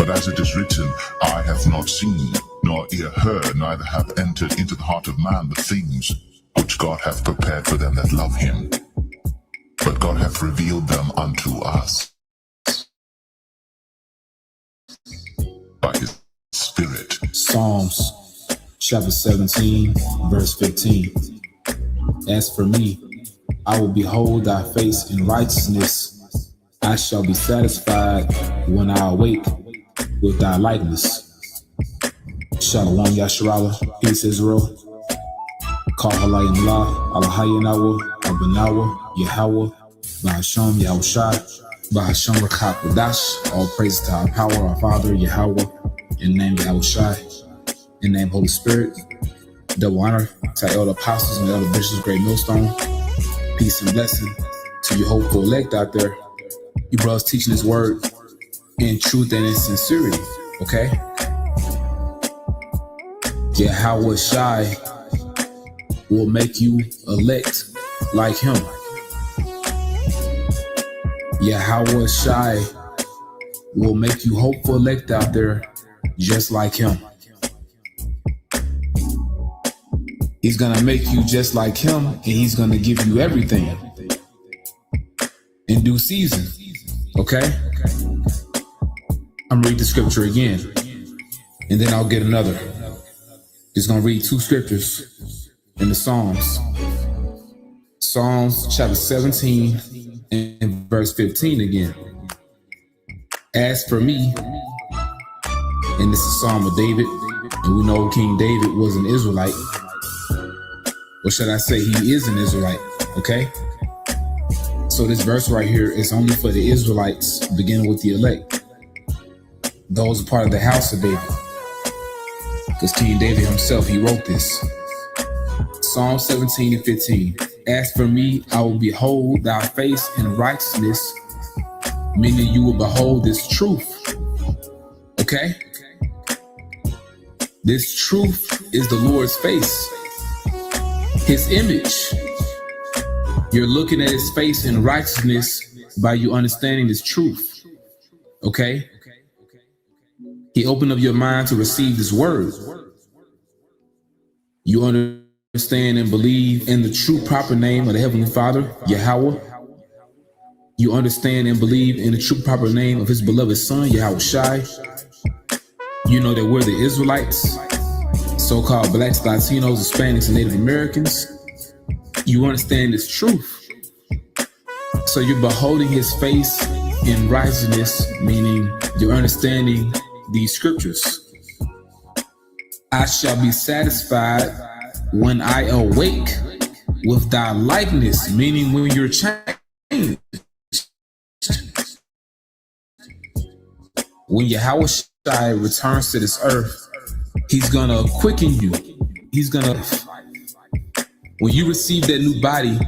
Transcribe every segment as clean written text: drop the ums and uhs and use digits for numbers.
But as it is written, eye have not seen, nor ear heard, neither have entered into the heart of man the things which God hath prepared for them that love him. But God hath revealed them unto us by his Spirit. Psalms chapter 17, verse 15. As for me, I will behold thy face in righteousness. I shall be satisfied when I awake with thy likeness. Shalom Yasharala, peace Israel. Kahalayim La, Alahayanawa, Abanawa, Yahweh, Bahasham Yahushai, Bahasham Rakapadash. All praise to our power, our Father, Yahweh, in the name Yahushai, in the name Holy Spirit. Double honor to our elder apostles and elder bishops, great millstone. Peace and blessing to you hopeful elect out there. You brothers teaching his word in truth and in sincerity, okay? Yahweh Shai will make you elect like him. Yahweh Shai will make you hopeful elect out there just like him. He's gonna make you just like him, and he's gonna give you everything in due season, okay? I'm read the scripture again, and then I'll get another. Just gonna read two scriptures in the Psalms. Psalms chapter 17 and verse 15 again. As for me, and this is Psalm of David, and we know King David was an Israelite. Or should I say he is an Israelite, okay? So this verse right here is only for the Israelites, beginning with the elect. Those are part of the house of David. Because King David himself, he wrote this. Psalm 17 and 15. As for me, I will behold thy face in righteousness, meaning you will behold this truth, okay? This truth is the Lord's face. His image. You're looking at his face in righteousness by you understanding this truth. Okay? He opened up your mind to receive this word. You understand and believe in the true proper name of the Heavenly Father, Yahweh. You understand and believe in the true proper name of his beloved Son, Yahushai. You know that we're the Israelites, so-called blacks, Latinos, Hispanics, and Native Americans. You understand this truth. So you're beholding his face in righteousness, meaning you're understanding these scriptures. I shall be satisfied when I awake with thy likeness, meaning when you're changed. When Yahweh Shai returns to this earth, he's gonna quicken you. He's gonna, when you receive that new body,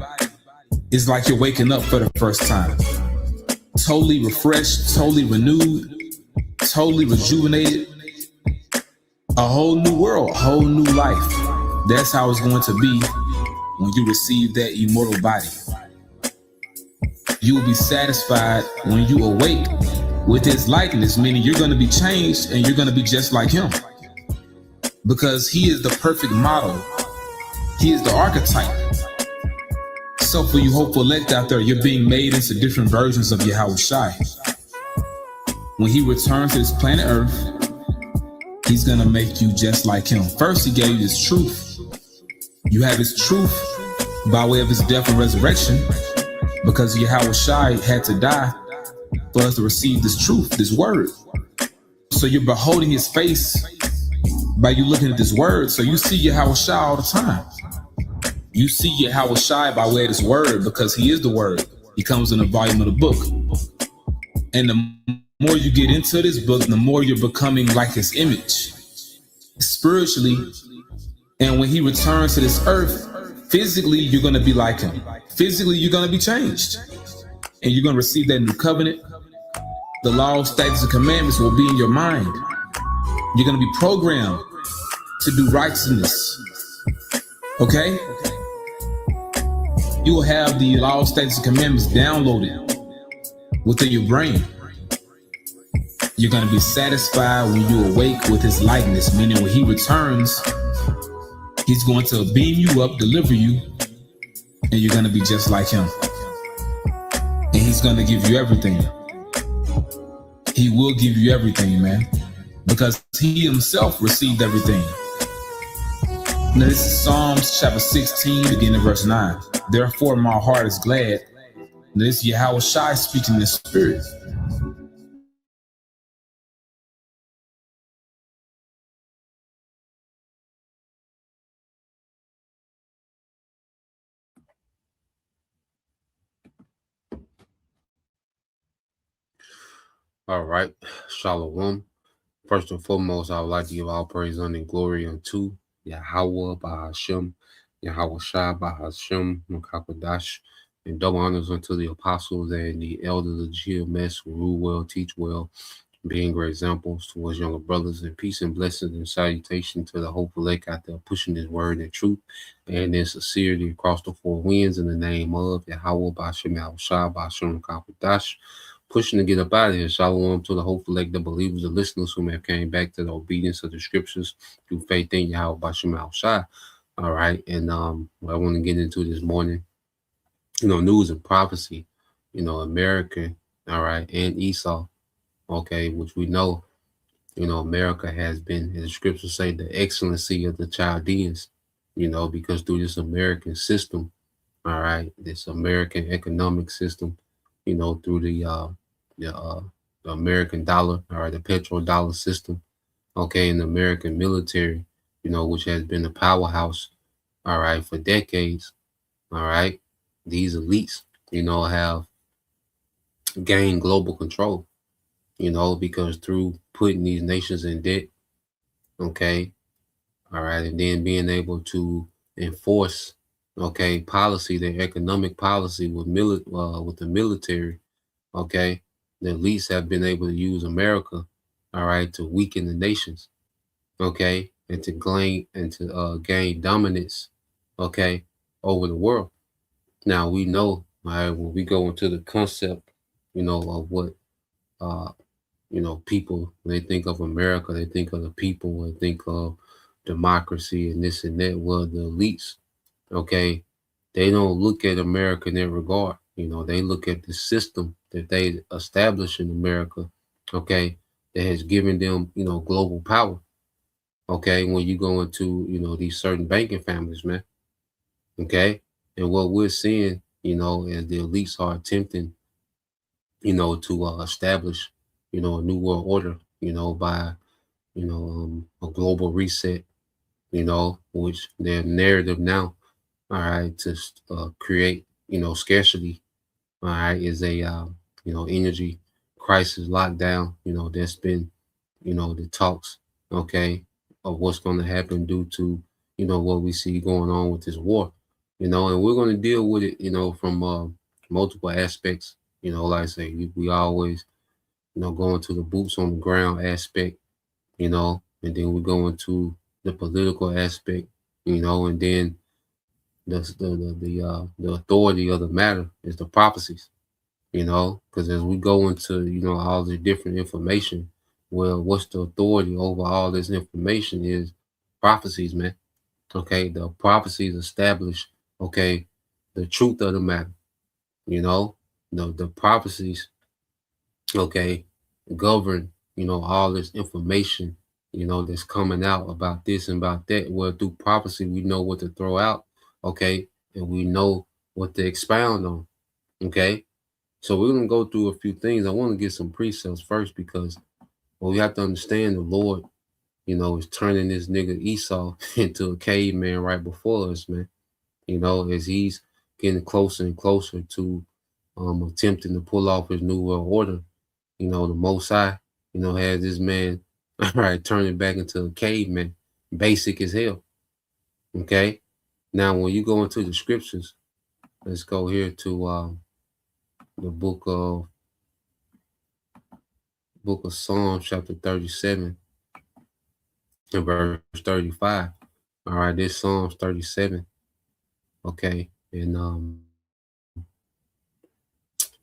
it's like you're waking up for the first time. Totally refreshed, totally renewed, totally rejuvenated. A whole new world, a whole new life. That's how it's going to be when you receive that immortal body. You will be satisfied when you awake with his likeness, meaning you're going to be changed and you're going to be just like him. Because he is the perfect model. He is the archetype. So for you hopeful elect out there, you're being made into different versions of Yahweh Shai. When he returns to this planet Earth, he's going to make you just like him. First, he gave you this truth. You have his truth by way of his death and resurrection, because Yahweh Shai had to die for us to receive this truth, this word. So you're beholding his face by you looking at this word. So you see Yahweh Shai all the time. You see Yahweh Shai by way of this word, because he is the word. He comes in a volume of the book. And the more you get into this book, the more you're becoming like his image spiritually. And when he returns to this earth, physically, you're going to be like him. Physically, you're going to be changed. And you're going to receive that new covenant. The law, statutes, and commandments will be in your mind. You're going to be programmed to do righteousness. Okay? You will have the law, statutes, and commandments downloaded within your brain. You're going to be satisfied when you awake with his likeness, meaning when he returns, he's going to beam you up, deliver you, and you're going to be just like him. And he's going to give you everything. He will give you everything, man, because he himself received everything. Now, this is Psalms chapter 16, beginning at verse 9. Therefore, my heart is glad. Now, this is Yahweh Shai speaking in the spirit. All right, Shalom. First and foremost, I would like to give all praise, honor, and glory unto Yahweh Bahashem, Yahweh Shai Bahashem, Makakwadash, and double honors unto the apostles and the elders of GMS who rule well, teach well, being great examples towards younger brothers, and peace and blessings and salutation to the hopeful lake out there pushing his word and truth and in sincerity across the four winds in the name of Yahweh Bahashem, Yahweh Shai Bahashem, Makakwadash. Pushing to get up out of here. Shalom to the hopeful like the believers and listeners who may have came back to the obedience of the scriptures through faith in Yahweh Bashim Al-Shai. All right. And what I want to get into this morning, news and prophecy, America, all right, and Esau, okay, which we know, America has been, as the scriptures say, the excellency of the Chaldeans, because through this American system, all right, this American economic system, through the American dollar, all right, the petrodollar system, okay, and the American military, which has been a powerhouse, all right, for decades, all right. These elites, have gained global control, because through putting these nations in debt, okay, all right, and then being able to enforce, okay, policy, their economic policy with the military, okay, the elites have been able to use America, all right, to weaken the nations, okay, and to gain dominance, okay, over the world. Now we know, all right, when we go into the concept, of what, people, when they think of America, they think of the people, they think of democracy and this and that. Well, the elites, okay, they don't look at America in that regard. They look at the system that they established in America, okay, that has given them, global power. Okay, when you go into, these certain banking families, man. Okay. And what we're seeing, as the elites are attempting, to establish, a new world order, by, a global reset, which their narrative now, all right, to create, scarcity, all right, is a, energy crisis lockdown, that's been, the talks, okay, of what's going to happen due to, what we see going on with this war, and we're going to deal with it, from multiple aspects, like I say, we always, go into the boots on the ground aspect, and then we go into the political aspect, and then the authority of the matter is the prophecies, because as we go into, all the different information, well, what's the authority over all this information is prophecies, man. Okay, the prophecies establish, okay, the truth of the matter, the prophecies, okay, govern, all this information, that's coming out about this and about that. Well, through prophecy, we know what to throw out, okay, and we know what to expound on, okay. So we're gonna go through a few things. I want to get some precepts first because we have to understand the Lord, is turning this nigga Esau into a caveman right before us, man. As he's getting closer and closer to attempting to pull off his new world order. The Most High, has this man, all right, turning back into a caveman, basic as hell. Okay. Now, when you go into the scriptures, let's go here to the book of Psalms, chapter 37, and verse 35. All right, this Psalms 37. Okay, and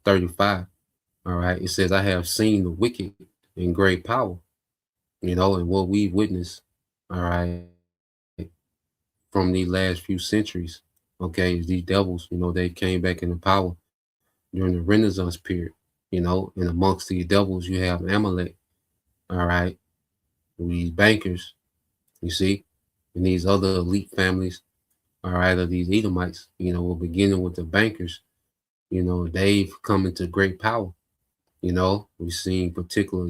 35. All right, it says, I have seen the wicked, and great power, and what we witnessed, all right, from these last few centuries, okay, is these devils, they came back into power during the Renaissance period, and amongst these devils, you have Amalek, all right, these bankers, you see, and these other elite families, all right, of these Edomites, we're beginning with the bankers, they've come into great power. We've seen particular,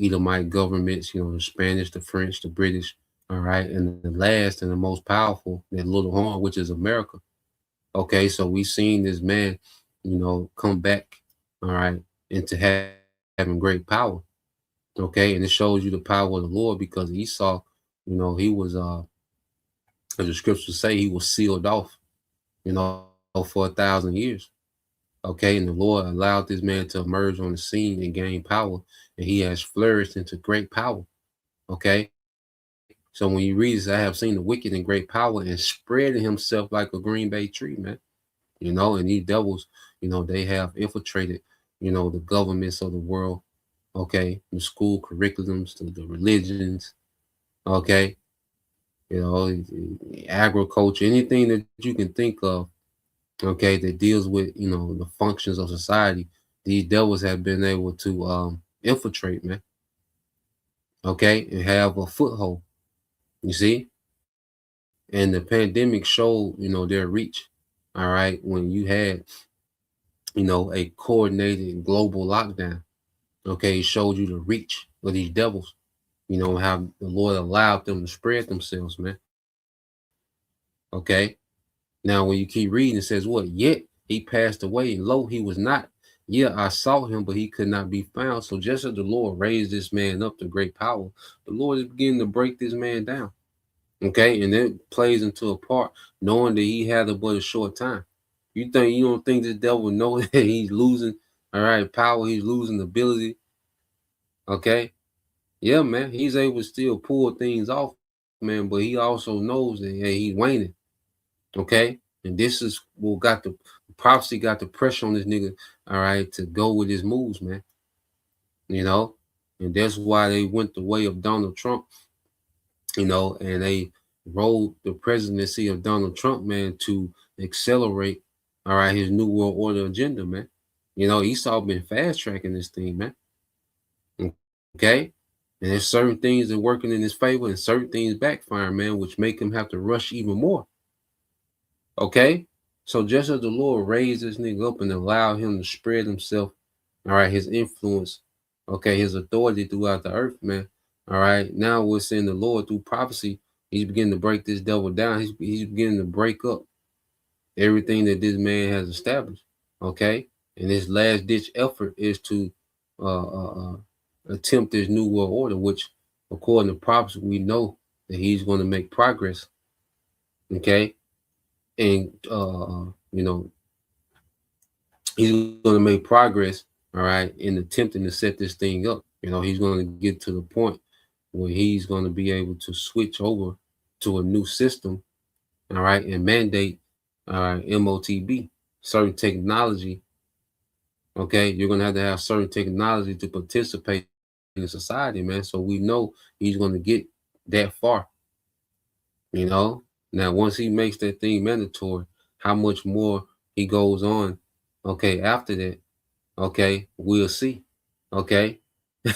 Edomite governments, the Spanish, the French, the British, all right, and the last and the most powerful, that little horn, which is America. Okay, so we've seen this man, come back, all right, into having great power. Okay, and it shows you the power of the Lord because Esau, he was as the scriptures say, he was sealed off, for 1,000 years. Okay, and the Lord allowed this man to emerge on the scene and gain power, and he has flourished into great power. Okay, so when you read this, I have seen the wicked in great power and spreading himself like a green bay tree, man. And these devils, they have infiltrated, the governments of the world, okay, the school curriculums, the religions, okay, agriculture, anything that you can think of, okay, that deals with, the functions of society. These devils have been able to infiltrate, man, okay, and have a foothold, you see. And the pandemic showed, their reach, all right, when you had, a coordinated global lockdown. Okay, it showed you the reach of these devils, how the Lord allowed them to spread themselves, man. Okay. Now, when you keep reading, it says, what? Yet he passed away, and lo, he was not. Yeah, I saw him, but he could not be found. So just as the Lord raised this man up to great power, the Lord is beginning to break this man down. Okay, and it plays into a part, knowing that he had but a short time. You don't think the devil know that he's losing, all right, power, he's losing ability. Okay. Yeah, man, he's able to still pull things off, man, but he also knows that he's waning. Okay. And this is what got the prophecy got the pressure on this nigga, all right, to go with his moves, man. And that's why they went the way of Donald Trump, and they rolled the presidency of Donald Trump, man, to accelerate, all right, his New World Order agenda, man. Esau been fast tracking this thing, man. Okay. And there's certain things that are working in his favor and certain things backfiring, man, which make him have to rush even more. Okay. So just as the Lord raised this nigga up and allowed him to spread himself, all right, his influence, okay, his authority throughout the earth, man. All right. Now we're seeing the Lord through prophecy. He's beginning to break this devil down. He's beginning to break up everything that this man has established. Okay. And his last ditch effort is to attempt this new world order, which according to prophecy, we know that he's going to make progress. Okay. And he's going to make progress, all right, in attempting to set this thing up. He's going to get to the point where he's going to be able to switch over to a new system, all right, and mandate MOTB, certain technology. Okay, you're going to have certain technology to participate in society, man. So we know he's going to get that far. Now once he makes that thing mandatory, how much more he goes on, okay, after that, okay, we'll see. Okay.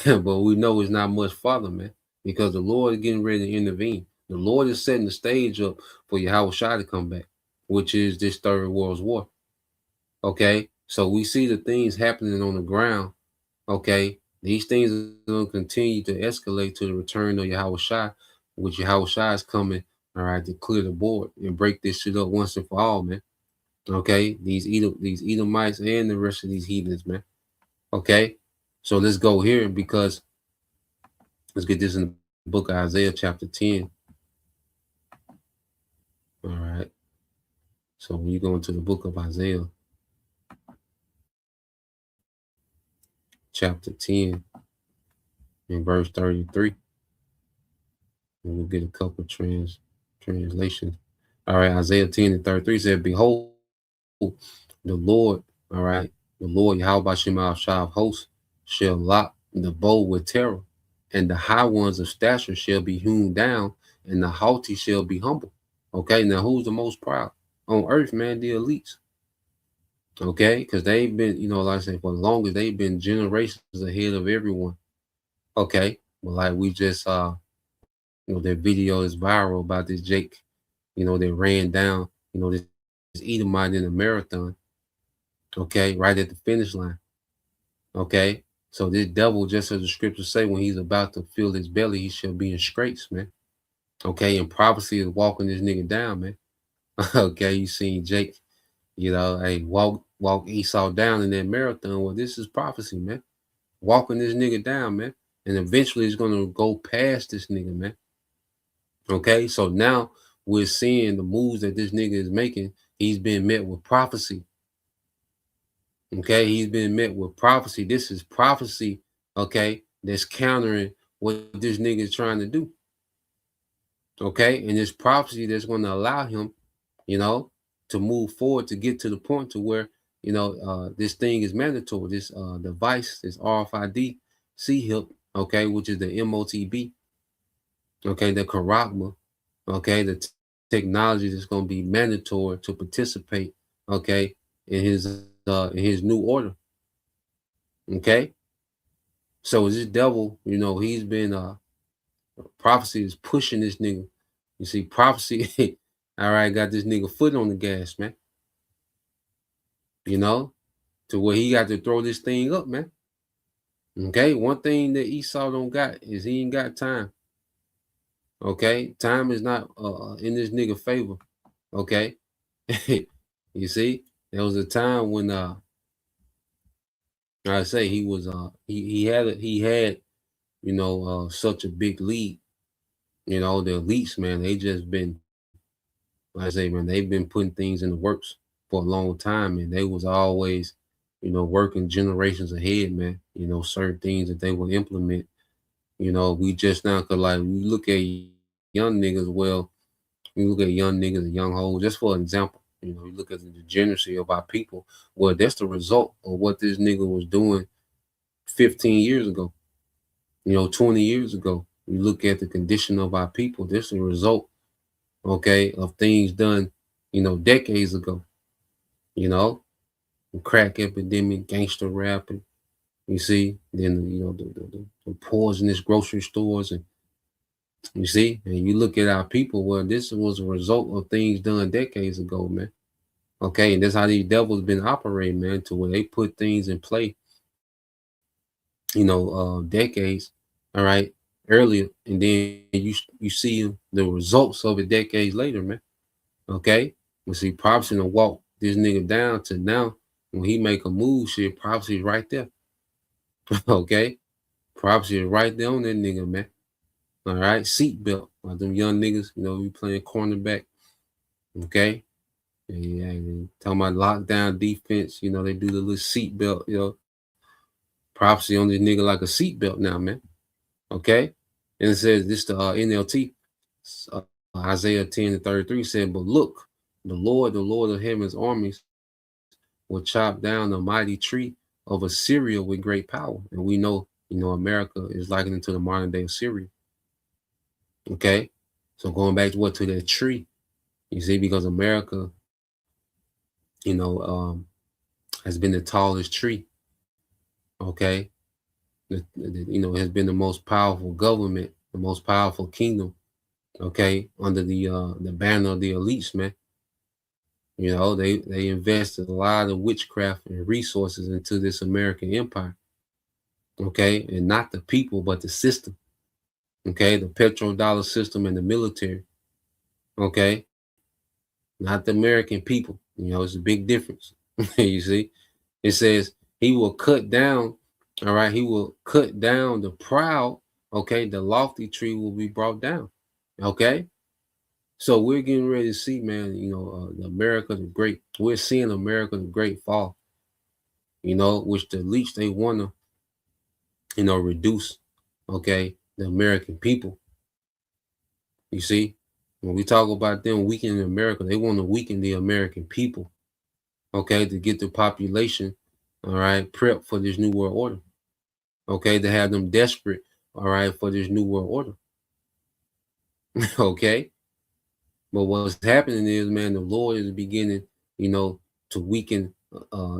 But we know it's not much farther, man, because the Lord is getting ready to intervene. The Lord is setting the stage up for Yahushua to come back, which is this third world war. Okay. So we see the things happening on the ground. Okay. These things are going to continue to escalate to the return of Yahushua, which Yahushua is coming, all right, to clear the board and break this shit up once and for all, man. Okay. These Edomites and the rest of these heathens, man. Okay. So let's go here because let's get this in the book of Isaiah chapter 10. All right. So when you go into the book of Isaiah chapter 10 and verse 33, and we'll get a couple translations. All right. Isaiah 10 and 33 said, behold, the Lord, all right, the Lord Yahweh Shem of hosts shall lock, the bold with terror, and the high ones of stature shall be hewn down, and the haughty shall be humble. Okay, now who's the most proud on earth, man? The elites. Okay, because they've been, like I say, for the longest, they've been generations ahead of everyone. Okay, but like we just their video is viral about this Jake, they ran down, this Edomite in a marathon. Okay, right at the finish line. Okay, so this devil, just as the scriptures say, when he's about to fill his belly, he shall be in straits, man. Okay, and prophecy is walking this nigga down, man. Okay, you seen Jake, hey, walk Esau down in that marathon. Well, this is prophecy, man. Walking this nigga down, man. And eventually it's gonna go past this nigga, man. Okay, so now we're seeing the moves that this nigga is making. He's been met with prophecy. Okay, he's been met with prophecy. This is prophecy, okay, that's countering what this nigga is trying to do. Okay, and this prophecy that's going to allow him, to move forward to get to the point to where, this thing is mandatory. This device, this RFID C-HIP, okay, which is the MOTB, okay, the Karagma, okay, the technology that's going to be mandatory to participate, okay, in his new order. Okay, so this devil, he's been prophecy is pushing this nigga. You see, prophecy, all right, got this nigga foot on the gas, man. To where he got to throw this thing up, man. Okay, one thing that Esau don't got is he ain't got time. Okay, time is not in this nigga favor. Okay, you see, there was a time when I say he was he had such a big lead. The elites, man, they just been, like I say, man, they've been putting things in the works for a long time, and they was always, working generations ahead, man. Certain things that they will implement. We just now could, like, we look at young niggas. Well, we look at young niggas and young hoes, just for an example. You look at the degeneracy of our people. Well, that's the result of what this nigga was doing 15 years ago. 20 years ago. You look at the condition of our people. This is a result, okay, of things done, decades ago. The crack epidemic, gangster rapping. You see, then the poisonous grocery stores, and you see, and you look at our people. Well, this was a result of things done decades ago, man. Okay, and that's how these devils been operating, man, to where they put things in play, decades, all right, earlier, and then you see the results of it decades later, man. Okay, we see prophecy to walk this nigga down to now. When he make a move, shit, prophecy is right there. Okay, prophecy is right there on that nigga, man. All right, seatbelt, like them young niggas, we playing cornerback. Okay, yeah, talking about lockdown defense. They do the little seatbelt. Prophecy on this nigga like a seatbelt now, man. Okay, and it says this the NLT, Isaiah 10:33 said, "But look, the Lord of heaven's armies, will chop down the mighty tree of Assyria with great power." And we know, America is likened to the modern day Assyria. Okay, so going back to that tree, you see, because America, has been the tallest tree. Okay, has been the most powerful government, the most powerful kingdom. Okay, under the banner of the elites, man. They invested a lot of witchcraft and resources into this American empire. Okay, and not the people, but the system. Okay, the petrodollar system and the military. Okay, not the American people. It's a big difference. You see, it says he will cut down. All right, he will cut down the proud. Okay, the lofty tree will be brought down. Okay, so we're getting ready to see, man. America the Great. We're seeing America the Great fall. Which the elites they want to, reduce. Okay, the American people. You see, when we talk about them weakening America, they want to weaken the American people. Okay, to get the population, all right, prep for this new world order. okay, to have them desperate, all right, for this new world order. Okay. But what's happening is, man, the Lord is beginning, to weaken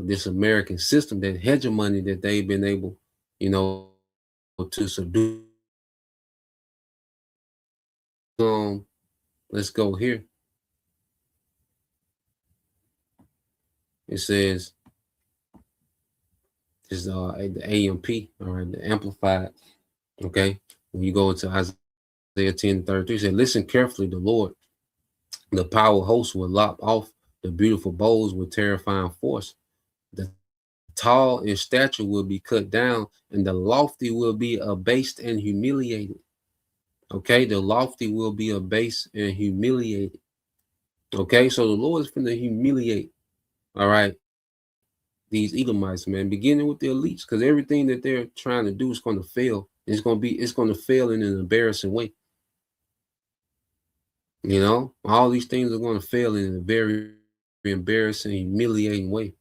this American system, that hegemony that they've been able, to subdue. Let's go here. It says, is the AMP, all right, the Amplified. Okay, when you go into Isaiah 10:33, it said, listen carefully, the Lord, the power host will lop off the beautiful bows with terrifying force. The tall in stature will be cut down, and the lofty will be abased and humiliated. Okay, the lofty will be abased and humiliated. Okay, so the Lord is going to humiliate, all right, these Edomites, man, beginning with the elites, because everything that they're trying to do is going to fail. It's going to fail in an embarrassing way. All these things are going to fail in a very embarrassing, humiliating way.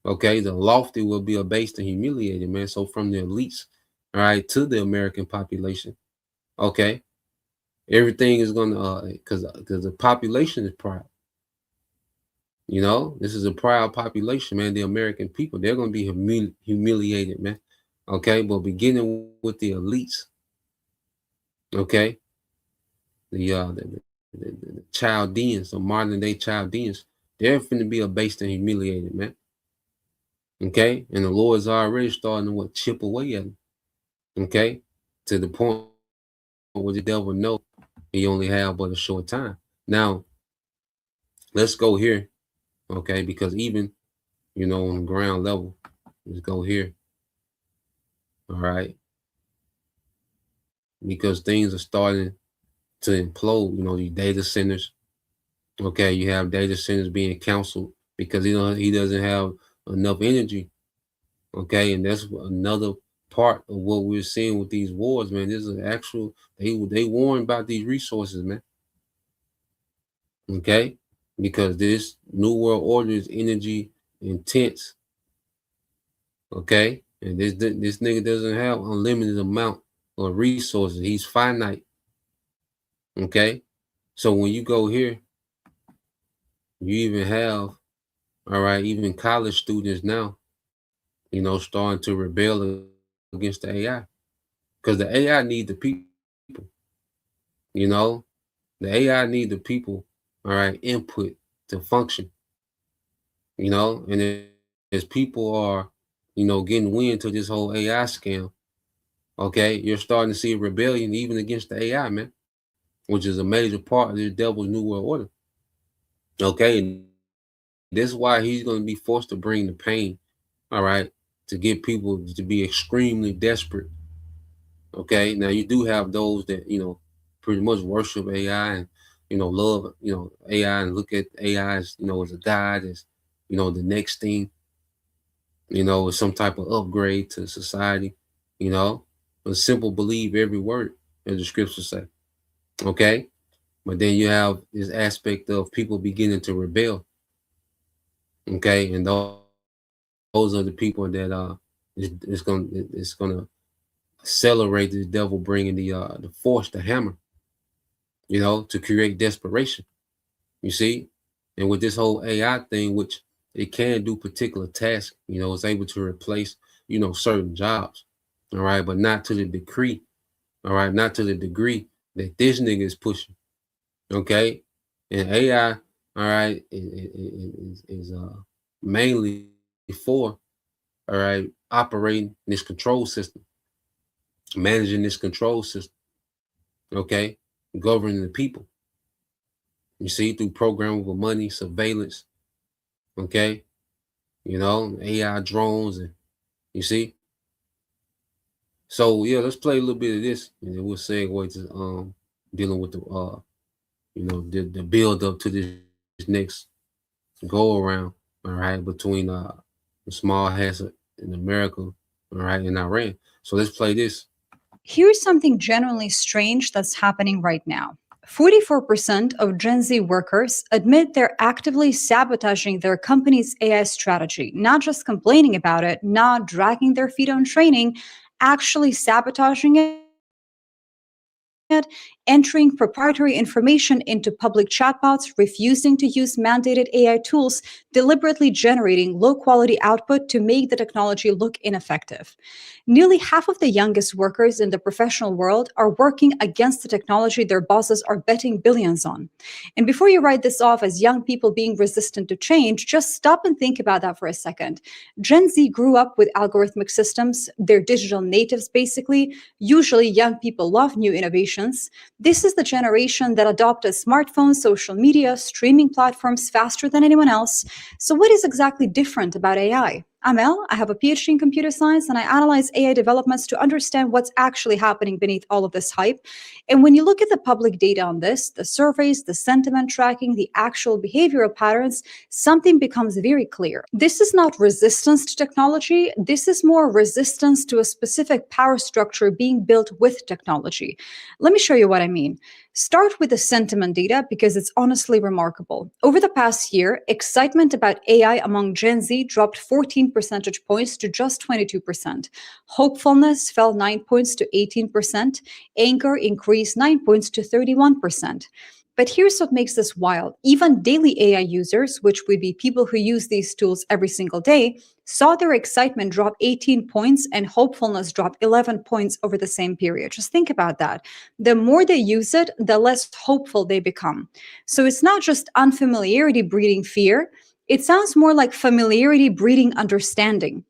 Okay, the lofty will be abased and humiliated, man. So from the elites, all right, to the American population, okay, everything is going to, because the population is proud. This is a proud population, man. The American people, they're going to be humiliated, man. Okay, but beginning with the elites, okay, the Chaldeans, the modern day Chaldeans, they're going to be abased and humiliated, man. Okay, and the Lord's already starting to chip away at them. Okay, to the point where the devil know he only have but a short time. Now, let's go here. Okay, because even on the ground level, let's go here. All right, because things are starting to implode. These data centers. Okay, you have data centers being canceled because he doesn't have enough energy. Okay, and that's another part of what we're seeing with these wars, man. This is an actual, they warn about these resources, man. Okay, because this new world order is energy intense. Okay, and this nigga doesn't have unlimited amount of resources. He's finite. Okay, so when you go here, you even have, all right, even college students now, starting to rebel against the AI, because the AI need the people. The AI need the people, all right, input to function. And as people are, getting wind to this whole AI scam, okay, you're starting to see a rebellion even against the AI, man, which is a major part of the devil's new world order. Okay, and this is why he's going to be forced to bring the pain, all right, to get people to be extremely desperate. Okay, now you do have those that pretty much worship AI and love AI and look at AI as as a god, as the next thing, as some type of upgrade to society, but simple believe every word as the scriptures say. Okay, but then you have this aspect of people beginning to rebel. Okay, and those are the people that it's gonna accelerate the devil bringing the force, the hammer, to create desperation. You see, and with this whole AI thing, which it can do particular tasks, it's able to replace certain jobs, all right, but not to the degree, all right, not to the degree that this nigga is pushing. Okay, and AI, all right, is mainly for, all right, operating this control system, managing this control system, okay, governing the people. You see, through programmable money, surveillance, okay, AI drones, and you see. So yeah, let's play a little bit of this, and then we'll segue to dealing with the build up to this next go around, all right, between the small hats in America, all right, and Iran. So let's play this. Here's something genuinely strange that's happening right now. 44% of Gen Z workers admit they're actively sabotaging their company's AI strategy, not just complaining about it, not dragging their feet on training, actually sabotaging it, entering proprietary information into public chatbots, refusing to use mandated AI tools, deliberately generating low quality output to make the technology look ineffective. Nearly half of the youngest workers in the professional world are working against the technology their bosses are betting billions on. And before you write this off as young people being resistant to change, just stop and think about that for a second. Gen Z grew up with algorithmic systems, they're digital natives basically. Usually, young people love new innovations. This is the generation that adopted smartphones, social media, streaming platforms faster than anyone else. So, what is exactly different about AI? I'm Elle. I have a PhD in computer science, and I analyze AI developments to understand what's actually happening beneath all of this hype. And when you look at the public data on this, the surveys, the sentiment tracking, the actual behavioral patterns, something becomes very clear. This is not resistance to technology. This is more resistance to a specific power structure being built with technology. Let me show you what I mean. Start with the sentiment data because it's honestly remarkable. Over the past year, excitement about AI among Gen Z dropped 14 percentage points to just 22%. Hopefulness fell 9 points to 18%. Anger increased 9 points to 31%. But here's what makes this wild. Even daily AI users, which would be people who use these tools every single day, saw their excitement drop 18 points and hopefulness drop 11 points over the same period. Just think about that. The more they use it, the less hopeful they become. So it's not just unfamiliarity breeding fear. It sounds more like familiarity breeding understanding.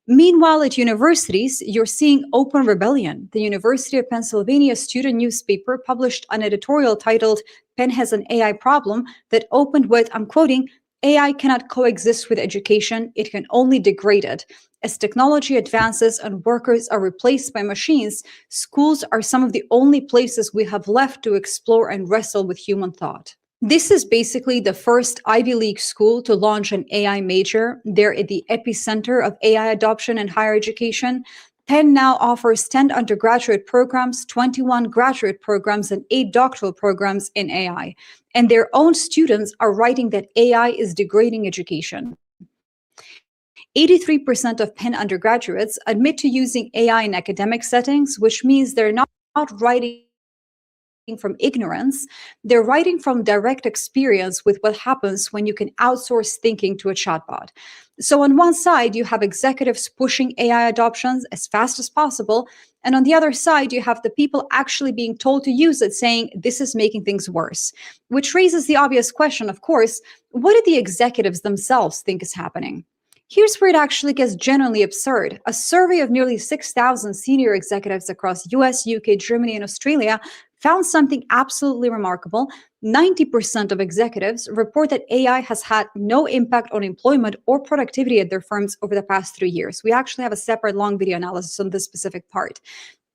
Meanwhile, at universities, you're seeing open rebellion. The University of Pennsylvania student newspaper published an editorial titled "Penn has an AI problem" that opened with, I'm quoting, "AI cannot coexist with education, it can only degrade it. As technology advances and workers are replaced by machines, schools are some of the only places we have left to explore and wrestle with human thought." This is basically the first Ivy League school to launch an AI major. They're at the epicenter of AI adoption in higher education. Penn now offers 10 undergraduate programs, 21 graduate programs, and 8 doctoral programs in AI. And their own students are writing that AI is degrading education. 83% of Penn undergraduates admit to using AI in academic settings, which means they're not writing from ignorance, they're writing from direct experience with what happens when you can outsource thinking to a chatbot. So on one side, you have executives pushing AI adoptions as fast as possible, and on the other side, you have the people actually being told to use it saying this is making things worse, which raises the obvious question, of course, what do the executives themselves think is happening? Here's where it actually gets genuinely absurd. A survey of nearly 6,000 senior executives across US, UK, Germany, and Australia found something absolutely remarkable. 90% of executives report that AI has had no impact on employment or productivity at their firms over the past 3 years. We actually have a separate long video analysis on this specific part.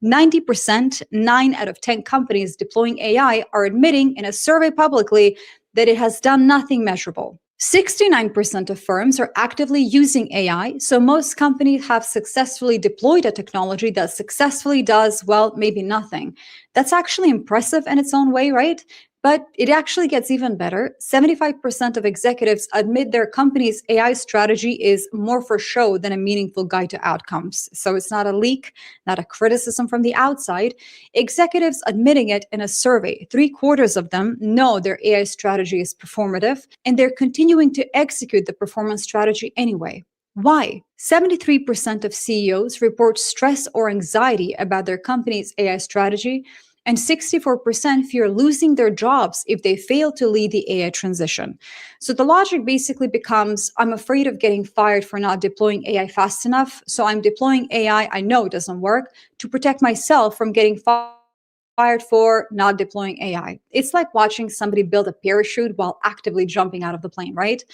90%, 9 out of 10 companies deploying AI are admitting in a survey publicly that it has done nothing measurable. 69% of firms are actively using AI, so most companies have successfully deployed a technology that successfully does, well, maybe nothing. That's actually impressive in its own way, right? But it actually gets even better. 75% of executives admit their company's AI strategy is more for show than a meaningful guide to outcomes. So it's not a leak, not a criticism from the outside. Executives admitting it in a survey. 3/4 of them know their AI strategy is performative, and they're continuing to execute the performance strategy anyway. Why? 73% of CEOs report stress or anxiety about their company's AI strategy, and 64% fear losing their jobs if they fail to lead the AI transition. So the logic basically becomes, I'm afraid of getting fired for not deploying AI fast enough, so I'm deploying AI I know doesn't work to protect myself from getting fired for not deploying AI. It's like watching somebody build a parachute while actively jumping out of the plane, right?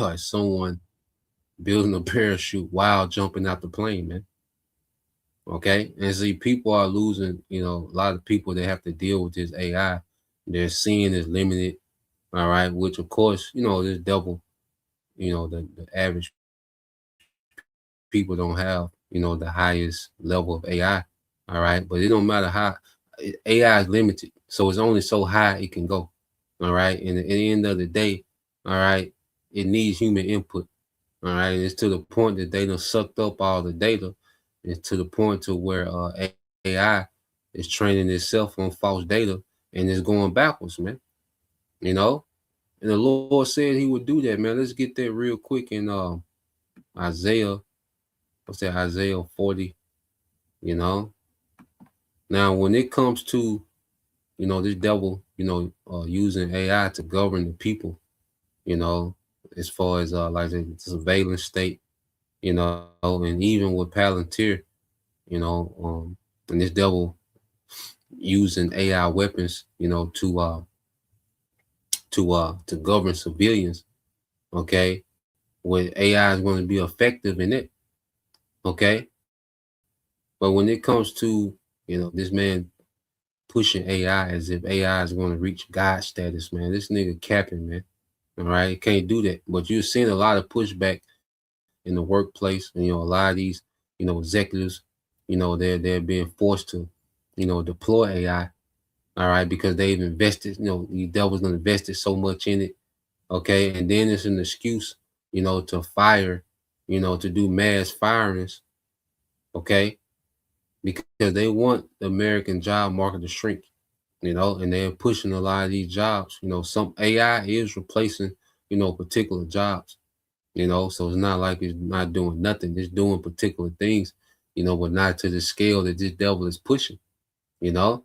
Like someone building a parachute while jumping out the plane, man. Okay. And see, people are losing, a lot of people that have to deal with this AI, their seeing is limited. All right. Which of course, this double, the average people don't have, the highest level of AI. All right. But it don't matter how AI is limited. So it's only so high it can go. All right. And at the end of the day, all right, it needs human input. All right. And it's to the point that they done sucked up all the data and to the point to where AI is training itself on false data and it's going backwards, man. You know, and the Lord said He would do that, man. Let's get that real quick in Isaiah. What's that? Isaiah 40. You know, now when it comes to this devil, using AI to govern the people, as far as like the surveillance state, and even with Palantir, and this devil using AI weapons, to govern civilians. Okay, where AI is going to be effective in it. Okay, but when it comes to this man pushing AI as if AI is going to reach God status, man, this nigga capping, man. All right, can't do that. But you're seeing a lot of pushback in the workplace, and a lot of these executives, they're being forced to deploy AI. All right, because they've invested, the devil's gonna invested so much in it. Okay, and then it's an excuse, to fire, to do mass firings. Okay, because they want the American job market to shrink, and they're pushing a lot of these jobs. Some AI is replacing, particular jobs, so it's not like it's not doing nothing. It's doing particular things, but not to the scale that this devil is pushing, But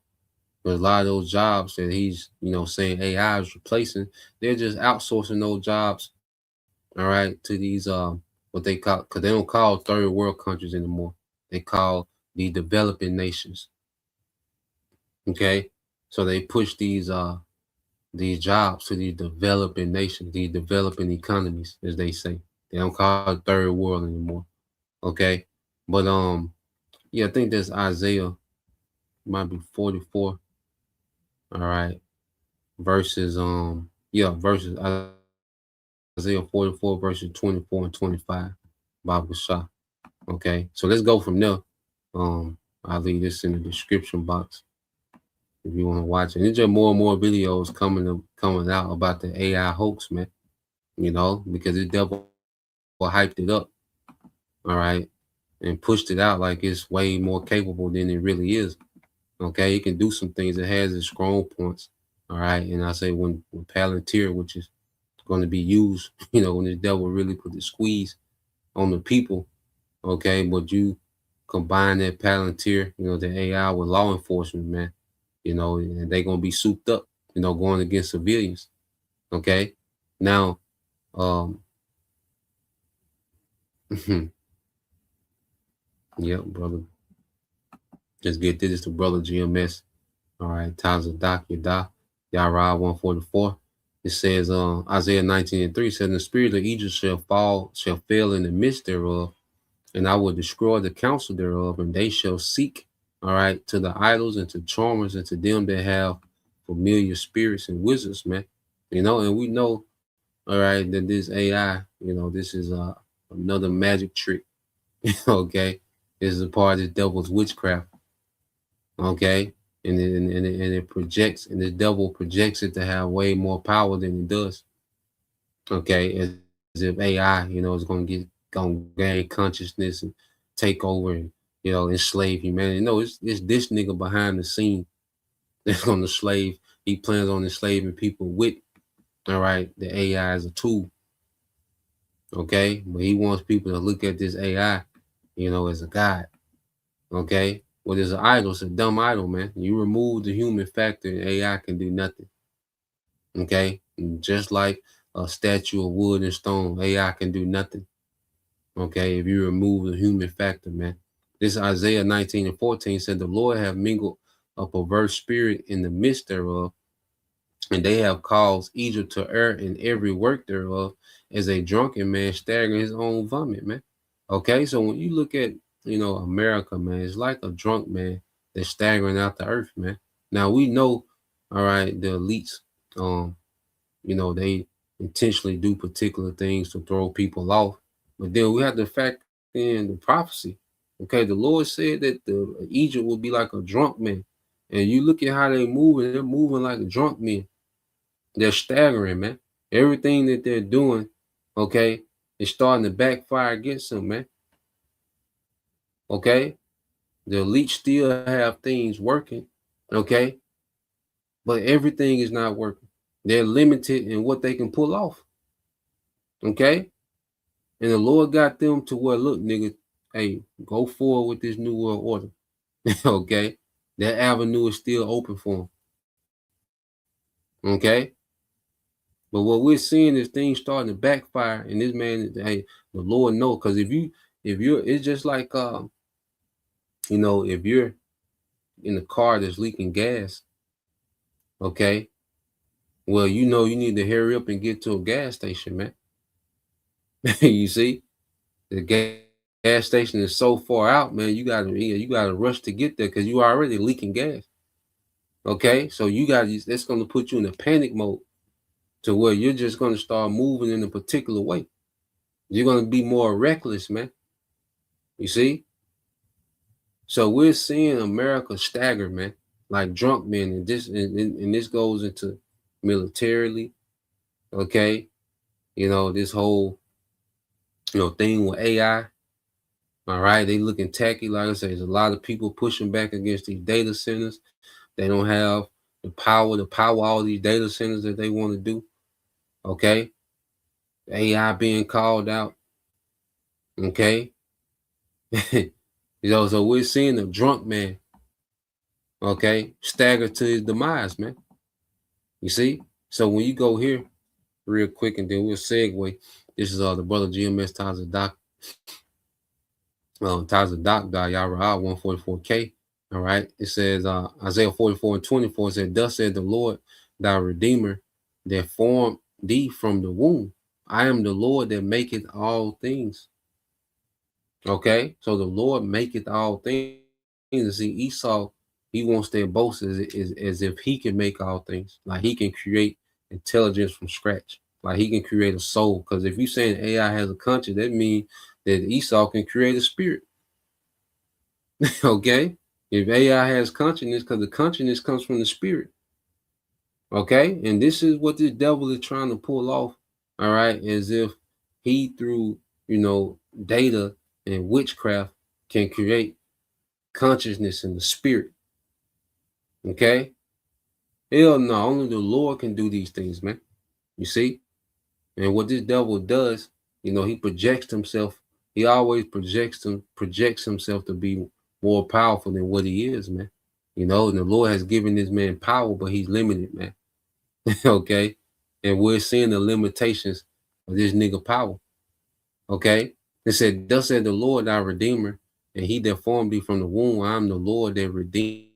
a lot of those jobs that he's, saying AI is replacing, they're just outsourcing those jobs, all right, to these what they call, because they don't call third world countries anymore. They call the developing nations. Okay. So they push these jobs to these developing nations, these developing economies, as they say. They don't call it third world anymore. Okay. But yeah, I think that's Isaiah, might be 44. All right. Verses verses Isaiah 44 verses 24 and 25. Bible Shah. Okay. So let's go from there. I'll leave this in the description box if you want to watch it. There's just more and more videos coming out about the AI hoax, man. Because the devil hyped it up, all right, and pushed it out like it's way more capable than it really is. Okay, it can do some things. It has its strong points, all right. And I say when Palantir, which is going to be used, when the devil really put the squeeze on the people, okay, but you combine that Palantir, the AI with law enforcement, man, and they're going to be souped up, going against civilians. Okay. Now, yep, brother. Just get this to brother GMS. All right. Times of Doc, Yara 144. It says, Isaiah 19:3 says, the spirit of Egypt shall fail in the midst thereof, and I will destroy the counsel thereof, and they shall seek, all right, to the idols and to charmers and to them that have familiar spirits and wizards, man. And we know, all right, that this AI, this is another magic trick. Okay. This is a part of the devil's witchcraft. Okay. And it projects, and the devil projects it to have way more power than it does. Okay. As if AI, is going to gain consciousness and take over and, enslave humanity. No, it's this nigga behind the scene that's going to slave. He plans on enslaving people with, all right, the AI as a tool. Okay. But he wants people to look at this AI, as a god. Okay. Well, there's an idol. It's a dumb idol, man. You remove the human factor and AI can do nothing. Okay. And just like a statue of wood and stone, AI can do nothing. Okay. If you remove the human factor, man. This Isaiah 19:14 said, the Lord have mingled a perverse spirit in the midst thereof, and they have caused Egypt to err in every work thereof, as a drunken man staggering his own vomit, man. Okay. So when you look at, America, man, it's like a drunk man that's staggering out the earth, man. Now we know, all right, the elites, they intentionally do particular things to throw people off. But then we have to factor in the prophecy. Okay, the Lord said that the Egypt will be like a drunk man. And you look at how they're moving like a drunk man. They're staggering, man. Everything that they're doing, okay, is starting to backfire against them, man. Okay, the elite still have things working. Okay, but everything is not working. They're limited in what they can pull off. Okay, and the Lord got them to where, look, nigga, hey, go forward with this new world order. Okay, that avenue is still open for them. Okay, but what we're seeing is things starting to backfire, and this man, hey, the Lord knows, because if you're, it's just like if you're in a car that's leaking gas, okay, well, you need to hurry up and get to a gas station, man. You see, the gas station is so far out, man. You gotta rush to get there because you are already leaking gas. Okay, so that's going to put you in a panic mode to where you're just going to start moving in a particular way. You're going to be more reckless, man. You see? So we're seeing America stagger, man, like drunk men, and this goes into militarily, okay? This whole thing with AI. All right, they looking tacky. Like I said, there's a lot of people pushing back against these data centers. They don't have the power to power all these data centers that they want to do. Okay, AI being called out. Okay, so we're seeing a drunk man, okay, stagger to his demise, man. You see? So when you go here real quick, and then we'll segue. This is the brother GMS Taza Doc. Taza Doc Yara 144K. All right. It says Isaiah 44:24 said, thus said the Lord, thy Redeemer, that formed thee from the womb. I am the Lord that maketh all things. Okay, so the Lord maketh all things. And see, Esau, he wants to boast as if he can make all things. Like he can create intelligence from scratch. Like he can create a soul. Because if you're saying AI has a conscience, that means that Esau can create a spirit. Okay, if AI has consciousness, because the consciousness comes from the spirit. Okay, and this is what this devil is trying to pull off. All right, as if he through data and witchcraft can create consciousness in the spirit. Okay, hell no, only the Lord can do these things, man. You see, and what this devil does, he projects himself. He always projects himself to be more powerful than what he is, man. And the Lord has given this man power, but he's limited, man. Okay, and we're seeing the limitations of this nigga power. Okay, it said, thus said the Lord, our Redeemer, and he that formed thee from the womb. I am the Lord that redeemed,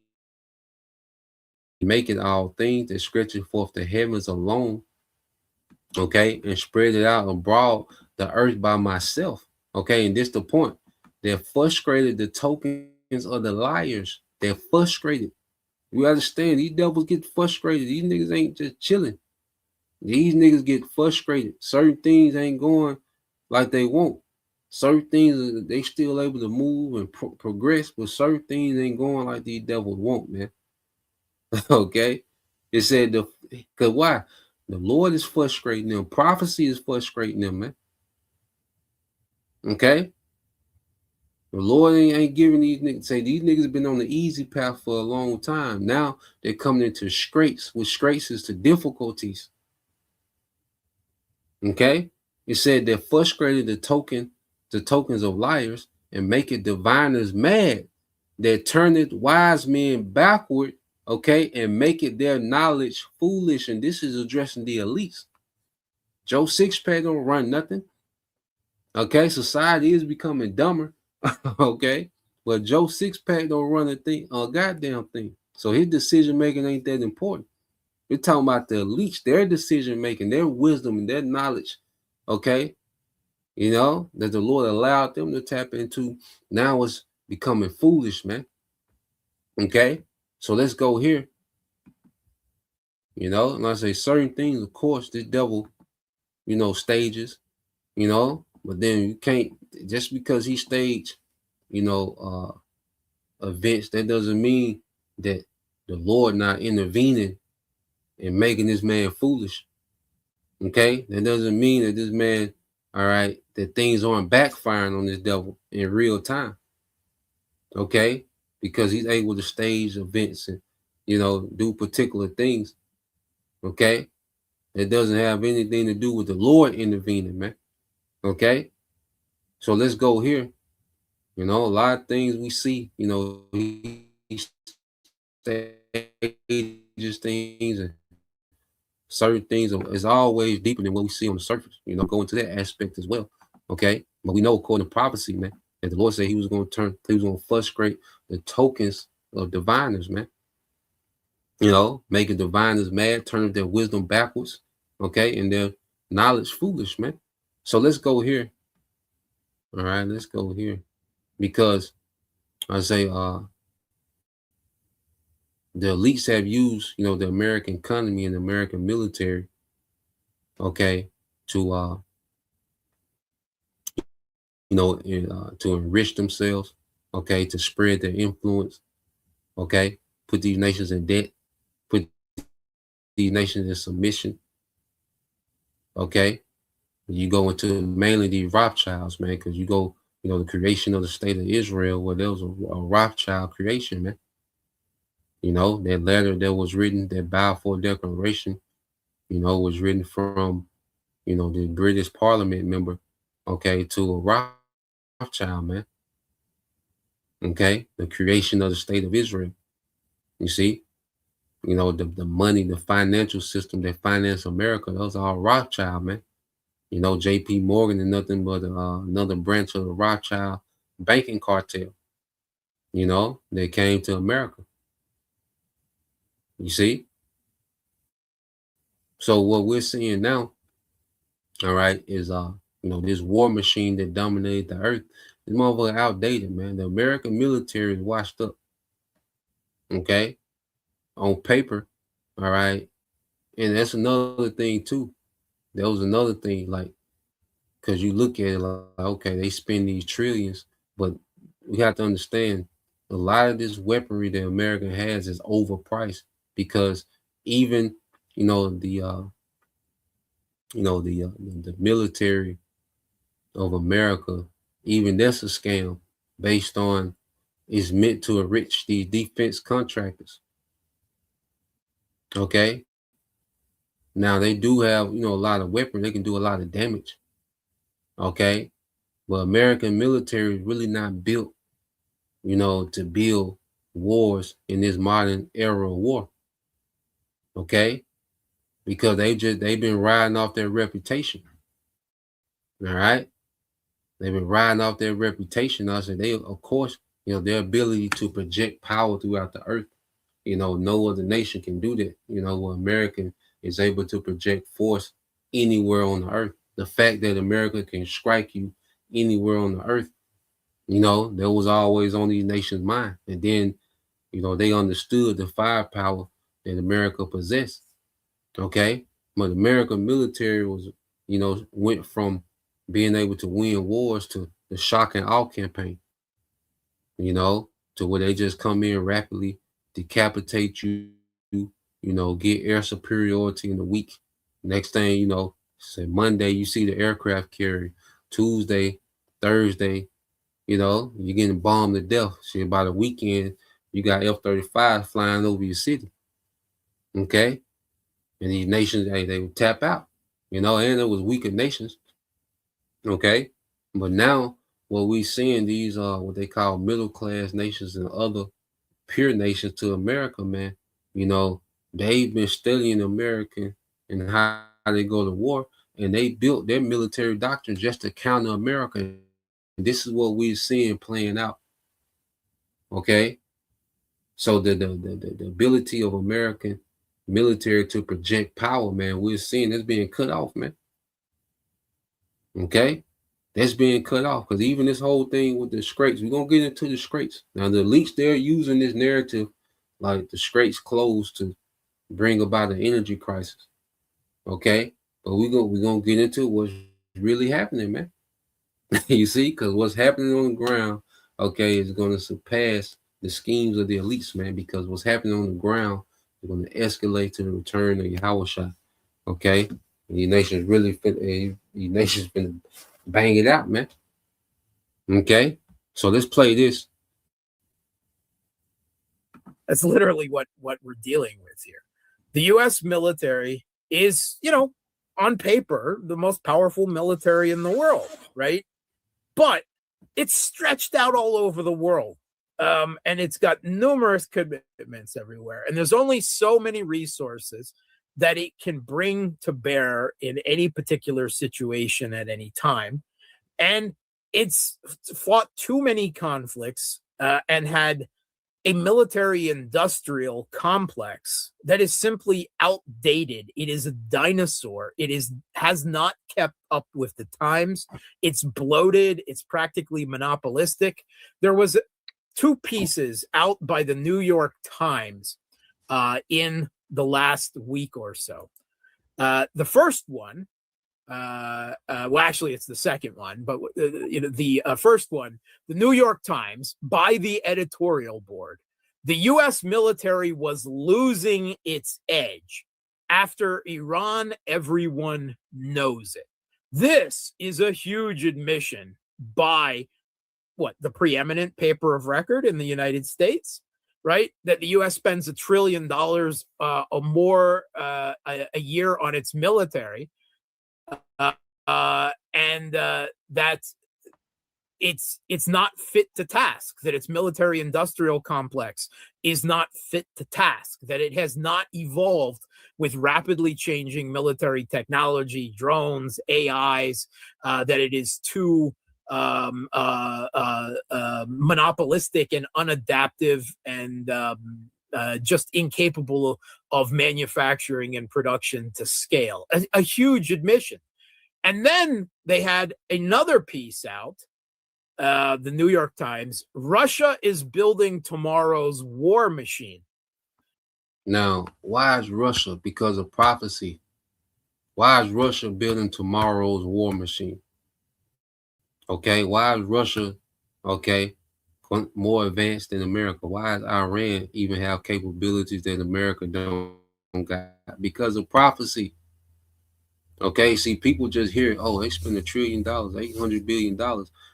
maketh all things, that stretcheth forth the heavens alone. Okay, and spread it out abroad the earth by myself. Okay, and this the point. They're frustrated the tokens of the liars. They're frustrated. You understand? These devils get frustrated. These niggas ain't just chilling. These niggas get frustrated. Certain things ain't going like they want. Certain things they still able to move and progress, but certain things ain't going like these devils want, man. Okay, it said because why? The Lord is frustrating them. Prophecy is frustrating them, man. Okay, the Lord ain't giving these niggas. Say these niggas been on the easy path for a long time. Now they're coming into scrapes. With scrapes is to difficulties. Okay, it said they frustrated the tokens of liars, and make it diviners mad. They turneth wise men backward, okay, and make it their knowledge foolish. And this is addressing the elites. Joe Sixpack don't run nothing. Okay, society is becoming dumber. Okay, but Joe Sixpack don't run a goddamn thing. So his decision making ain't that important. We're talking about the elites, their decision making, their wisdom, and their knowledge. Okay, that the Lord allowed them to tap into. Now it's becoming foolish, man. Okay, so let's go here. And I say certain things, of course, this devil, stages, but then you can't, just because he staged, events, that doesn't mean that the Lord not intervening and making this man foolish. Okay, that doesn't mean that this man, all right, that things aren't backfiring on this devil in real time. okay? Because he's able to stage events and, do particular things, okay? It doesn't have anything to do with the Lord intervening, man, okay? So let's go here. A lot of things we see, he stages things and certain things is always deeper than what we see on the surface. Go into that aspect as well. Okay. But we know according to prophecy, man, that the Lord said he was going to frustrate the tokens of diviners, man. Making diviners mad, turning their wisdom backwards, okay, and their knowledge foolish, man. So let's go here. All right, let's go here. Because I say the elites have used, the American economy and the American military, okay, to to enrich themselves, okay, to spread their influence, okay, put these nations in debt, put these nations in submission, okay. You go into mainly these Rothschilds, man, because you go, the creation of the state of Israel, where there was a Rothschild creation, man. That letter that was written, that Balfour Declaration, was written from, the British Parliament member, okay, to a Rothschild, man. Okay, the creation of the state of Israel. You see, the money, the financial system that financed America, those are all Rothschild, man. J.P. Morgan is nothing but another branch of the Rothschild banking cartel. They came to America. You see? So what we're seeing now, all right, is this war machine that dominated the earth. This motherfucker outdated, man. The American military is washed up. Okay? On paper, all right. And that's another thing too. That was another thing, like, because you look at it like, okay, they spend these trillions, but we have to understand a lot of this weaponry that America has is overpriced, because even the military of America, even that's a scam based on, is meant to enrich these defense contractors. Okay. Now they do have, a lot of weapons. They can do a lot of damage. Okay. But American military is really not built, to build wars in this modern era of war. Okay. Because they've been riding off their reputation. All right. They've been riding off their reputation. Also, they, of course, their ability to project power throughout the earth. No other nation can do that. American is able to project force anywhere on the earth. The fact that America can strike you anywhere on the earth, that was always on these nations' mind. And then, they understood the firepower that America possessed. Okay. But American military was, went from being able to win wars to the shock and awe campaign, to where they just come in rapidly, decapitate you, get air superiority in a week. Next thing say Monday, you see the aircraft carrier. Tuesday, Thursday, you're getting bombed to death. See, about a weekend, you got F-35 flying over your city. Okay. And these nations, they would tap out, and it was weaker nations. Okay. But now what we seeing, these what they call middle class nations and other peer nations to America, man, they've been studying American and how they go to war, and they built their military doctrine just to counter America. And this is what we're seeing playing out. Okay. So the ability of American military to project power, man, we're seeing it's being cut off, man. Okay. That's being cut off, because even this whole thing with the Straits, we're going to get into the Straits. Now, the elites, they're using this narrative like the Straits closed to bring about an energy crisis. Okay. But we're going to get into what's really happening, man. You see, because what's happening on the ground, okay, is going to surpass the schemes of the elites, man, because what's happening on the ground is going to escalate to the return of Yahushua. Okay. And these nations really bang it out, man. Okay. So let's play this. That's literally what we're dealing with here. The U.S. military is, on paper, the most powerful military in the world, right? But it's stretched out all over the world. And it's got numerous commitments everywhere. And there's only so many resources that it can bring to bear in any particular situation at any time. And it's fought too many conflicts and had a military industrial complex that is simply outdated. It is a dinosaur. Has not kept up with the times. It's bloated. It's practically monopolistic. There was 2 pieces out by the New York Times in the last week or so. The first one, well, actually, it's the second one, but the first one, the New York Times, by the editorial board, the U.S. military was losing its edge after Iran. Everyone knows it. This is a huge admission by the preeminent paper of record in the United States, right? That the U.S. spends $1 trillion or more a year on its military. And that it's not fit to task, that its military industrial complex is not fit to task, that it has not evolved with rapidly changing military technology, drones, AIs, that it is too monopolistic and unadaptive and just incapable of manufacturing and production to scale. A huge admission. And then they had another piece out, the New York Times. Russia is building tomorrow's war machine. Now, why is Russia? Because of prophecy. Why is Russia building tomorrow's war machine? Okay, why is Russia, more advanced than America? Why does Iran even have capabilities that America don't got? Because of prophecy. Okay, see, people just hear, they spend $1 trillion, $800 billion.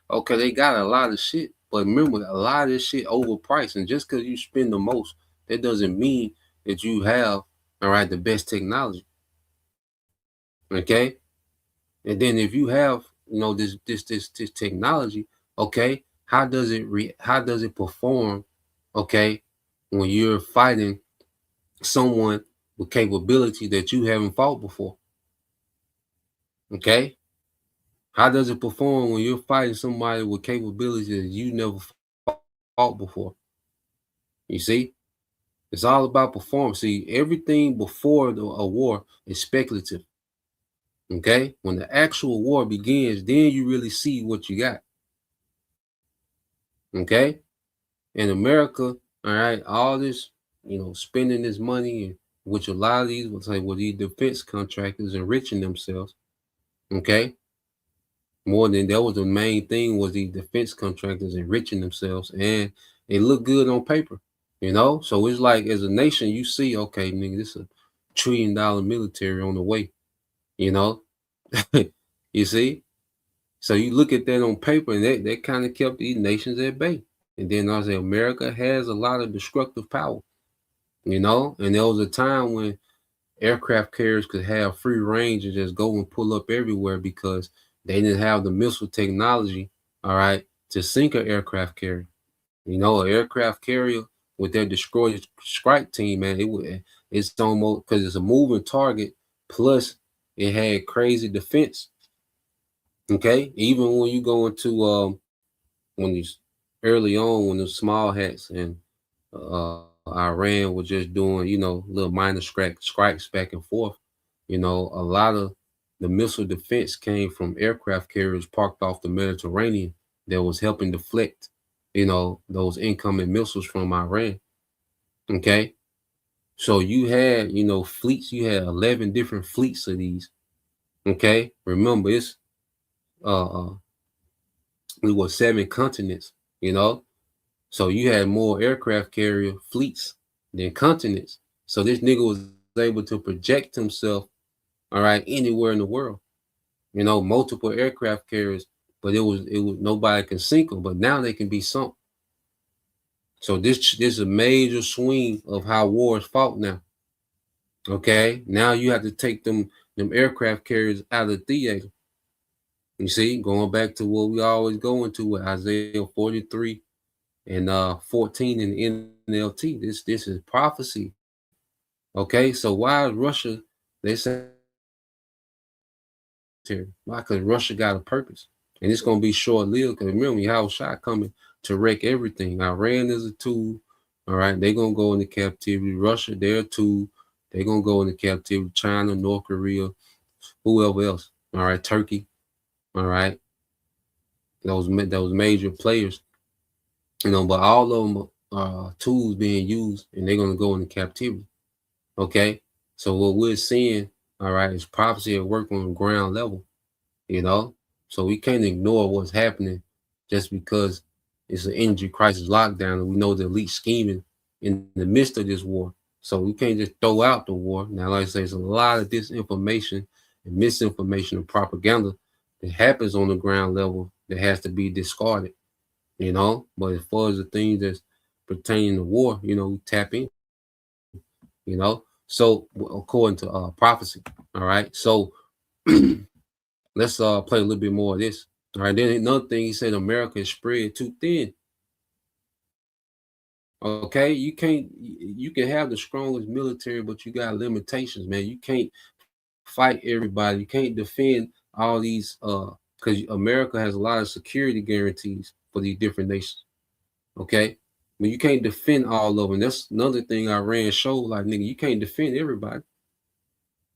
Okay, they got a lot of shit, but remember, a lot of this shit overpriced. And just because you spend the most, that doesn't mean that you have, the best technology. Okay, and then if you have, this technology, okay, how does it perform, okay, when you're fighting someone with capability that you haven't fought before? Okay, how does it perform when you're fighting somebody with capabilities that you never fought before? You see, it's all about performance. See, everything before a war is speculative. Okay, when the actual war begins, then you really see what you got. Okay, in America, all this, spending this money, which a lot of these, these defense contractors enriching themselves. Okay, more than that was the main thing, was the defense contractors enriching themselves, and they look good on paper, So it's like, as a nation, you see, okay, nigga, this is $1 trillion military on the way, You see, so you look at that on paper, and that kind of kept these nations at bay. And then I say, America has a lot of destructive power, and there was a time when aircraft carriers could have free range and just go and pull up everywhere because they didn't have the missile technology, to sink an aircraft carrier. An aircraft carrier with their destroyer strike team, man, it's almost, because it's a moving target, plus it had crazy defense. Okay, even when you go into when these early on, when the small hats and Iran was just doing, little minor strikes back and forth, a lot of the missile defense came from aircraft carriers parked off the Mediterranean that was helping deflect, those incoming missiles from Iran. Okay, so you had, fleets. You had 11 different fleets of these. Okay, remember, it's it was 7 continents, so you had more aircraft carrier fleets than continents. So this nigga was able to project himself, anywhere in the world, multiple aircraft carriers, but it was nobody can sink them, but now they can be sunk. So this is a major swing of how war is fought now. Okay, now you have to take them aircraft carriers out of the theater. You see, going back to what we always go into with Isaiah 43 and 14 in NLT. This is prophecy. Okay, so why is Russia? They say why? Because Russia got a purpose, and it's gonna be short lived. Because remember, Yahushua coming to wreck everything. Iran is a tool. All right, they're gonna go into captivity. Russia, they're a tool. They're gonna go into captivity. China, North Korea, whoever else. All right, Turkey. All right, those major players. You know, but all of them are tools being used, and they're gonna go into captivity. Okay, so what we're seeing, all right, is prophecy at work on the ground level. You know, so we can't ignore what's happening just because it's an energy crisis lockdown, and we know the elite scheming in the midst of this war. So we can't just throw out the war. Now, like I say, there's a lot of disinformation and misinformation and propaganda that happens on the ground level that has to be discarded. You know, but as far as the things that's pertaining to war, you know, we tap in. You know, so according to prophecy, all right. So let's play a little bit more of this. All right. Then another thing, he said America is spread too thin. Okay, you can have the strongest military, but you got limitations, man. You can't fight everybody. You can't defend all these because America has a lot of security guarantees for these different nations. Okay. But you can't defend all of them. That's another thing Iran showed, like, nigga, you can't defend everybody.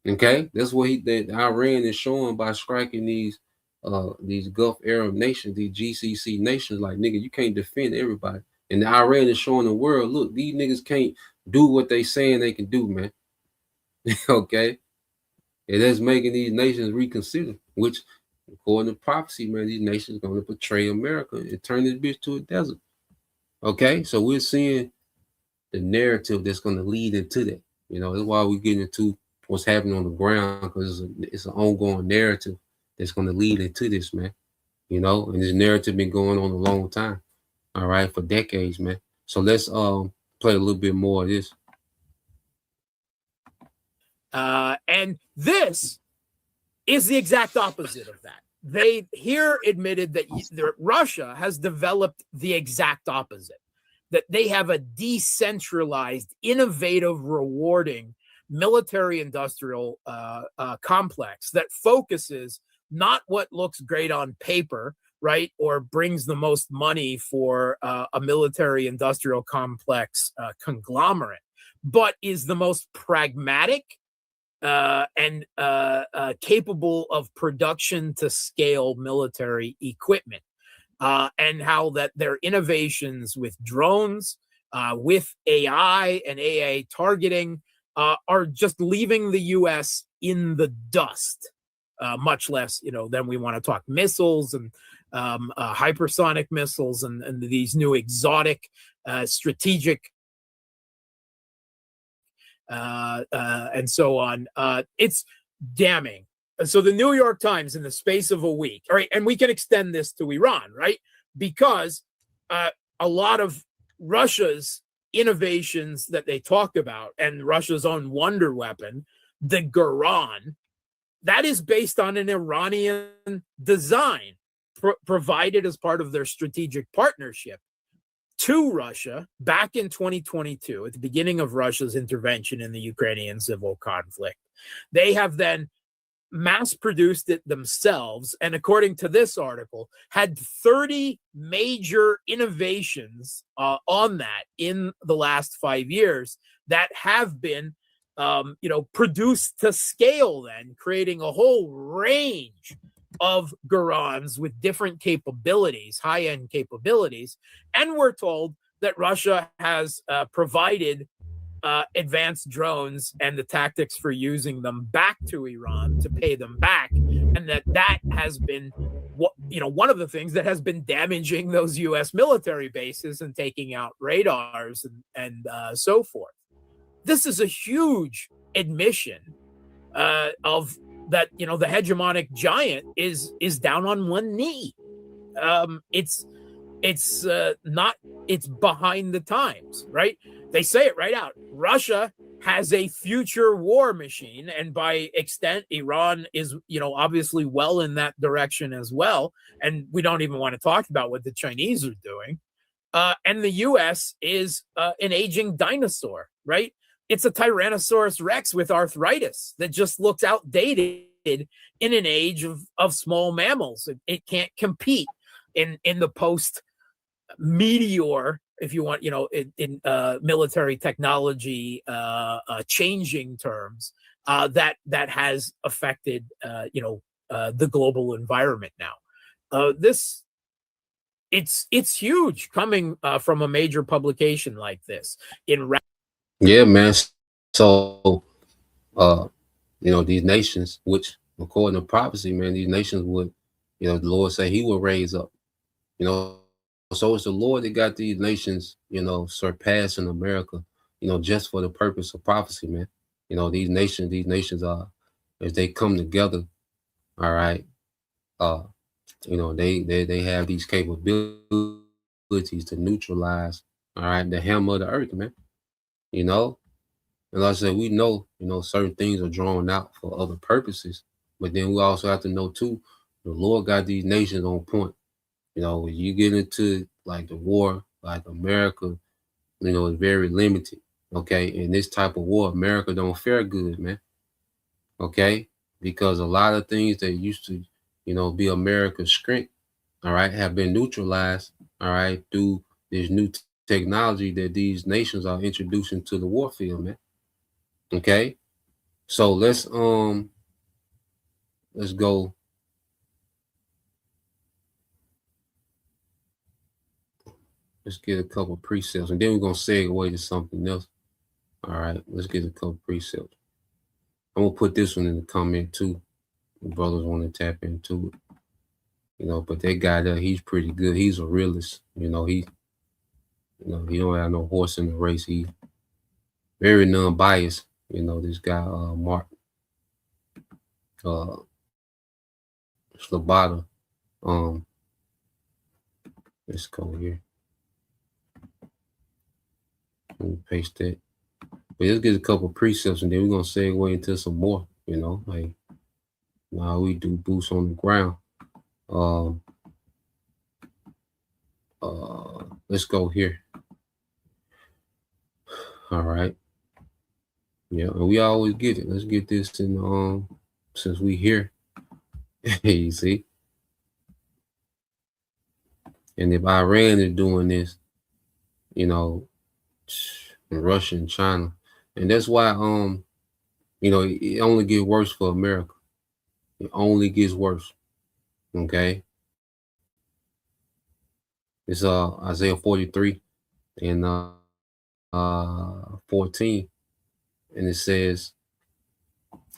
Okay, that's what Iran is showing by striking these Gulf Arab nations, these GCC nations. Like, nigga, you can't defend everybody. And the Iran is showing the world, look, these niggas can't do what they saying they can do, man. Okay, and that's making these nations reconsider. Which, according to prophecy, man, these nations are going to betray America and turn this bitch to a desert. Okay, so we're seeing the narrative that's going to lead into that. You know, that's why we're getting into what's happening on the ground, because it's an ongoing narrative that's going to lead into this, man. You know, and this narrative been going on a long time. All right, for decades, man. So let's play a little bit more of this. And this is the exact opposite of that. They here admitted that Russia has developed the exact opposite, that they have a decentralized, innovative, rewarding military-industrial complex that focuses not what looks great on paper, right, or brings the most money for a military-industrial complex conglomerate, but is the most pragmatic and capable of production to scale military equipment, and how that their innovations with drones, with AI and AI targeting are just leaving the U.S. in the dust, much less, you know, then we want to talk missiles and hypersonic missiles and these new exotic strategic and so on. It's damning. So the New York Times, in the space of a week, all right, and we can extend this to Iran, right? Because a lot of Russia's innovations that they talk about, and Russia's own wonder weapon, the Goran, that is based on an Iranian design provided as part of their strategic partnership to Russia back in 2022, at the beginning of Russia's intervention in the Ukrainian civil conflict. They have then mass produced it themselves, and according to this article, had 30 major innovations on that in the last 5 years that have been produced to scale, then creating a whole range of Gorans with different capabilities, high-end capabilities. And we're told that Russia has provided advanced drones and the tactics for using them back to Iran to pay them back, and that has been one of the things that has been damaging those U.S. military bases and taking out radars and so forth. This is a huge admission of that. The hegemonic giant is down on one knee. It's It's not, it's behind the times, right? They say it right out. Russia has a future war machine, and by extent, Iran is, obviously well in that direction as well. And we don't even want to talk about what the Chinese are doing. And the US is an aging dinosaur, right? It's a Tyrannosaurus Rex with arthritis that just looks outdated in an age of small mammals. It can't compete in the post meteor, if you want, in military technology changing terms, that has affected the global environment now. It's huge coming from a major publication like this. Yeah, man. So, these nations, which according to prophecy, man, these nations would, the Lord say He will raise up. So it's the Lord that got these nations, surpassing America, just for the purpose of prophecy, man. These nations are, if they come together, all right, they have these capabilities to neutralize, all right, the hammer of the earth, man. And like I said, we know, certain things are drawn out for other purposes, but then we also have to know too, the Lord got these nations on point. When you get into like the war, like America, is very limited. Okay. In this type of war, America don't fare good, man. Okay. Because a lot of things that used to, be America's strength, all right, have been neutralized, all right, through this new technology that these nations are introducing to the warfield, man. Okay. So let's go. Let's get a couple precepts, and then we're gonna segue to something else. All right, let's get a couple precepts. I'm gonna put this one in the comment too. The brothers want to tap into it. But that guy there, he's pretty good. He's a realist. He don't have no horse in the race. He very non-biased. This guy, Mark Slobodka. Let's go here. Let me paste that. But let's get a couple precepts, and then we're gonna segue into some more. Like now we do boots on the ground. Let's go here. All right. Yeah, and we always get it. Let's get this in since we here. You see. And if Iran is doing this, Russia and China. And that's why it only gets worse for America. It only gets worse. Okay. It's Isaiah 43 and 14. And it says,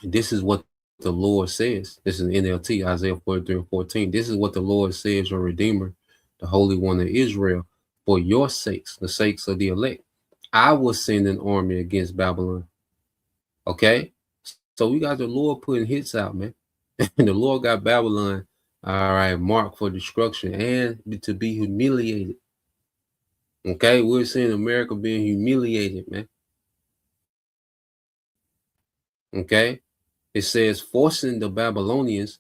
this is what the Lord says. This is NLT, Isaiah 43 and 14. This is what the Lord says, your Redeemer, the Holy One of Israel, for your sakes, the sakes of the elect. I will send an army against Babylon. Okay? So we got the Lord putting hits out, man. And the Lord got Babylon, all right, marked for destruction and to be humiliated. Okay? We're seeing America being humiliated, man. Okay? It says forcing the Babylonians,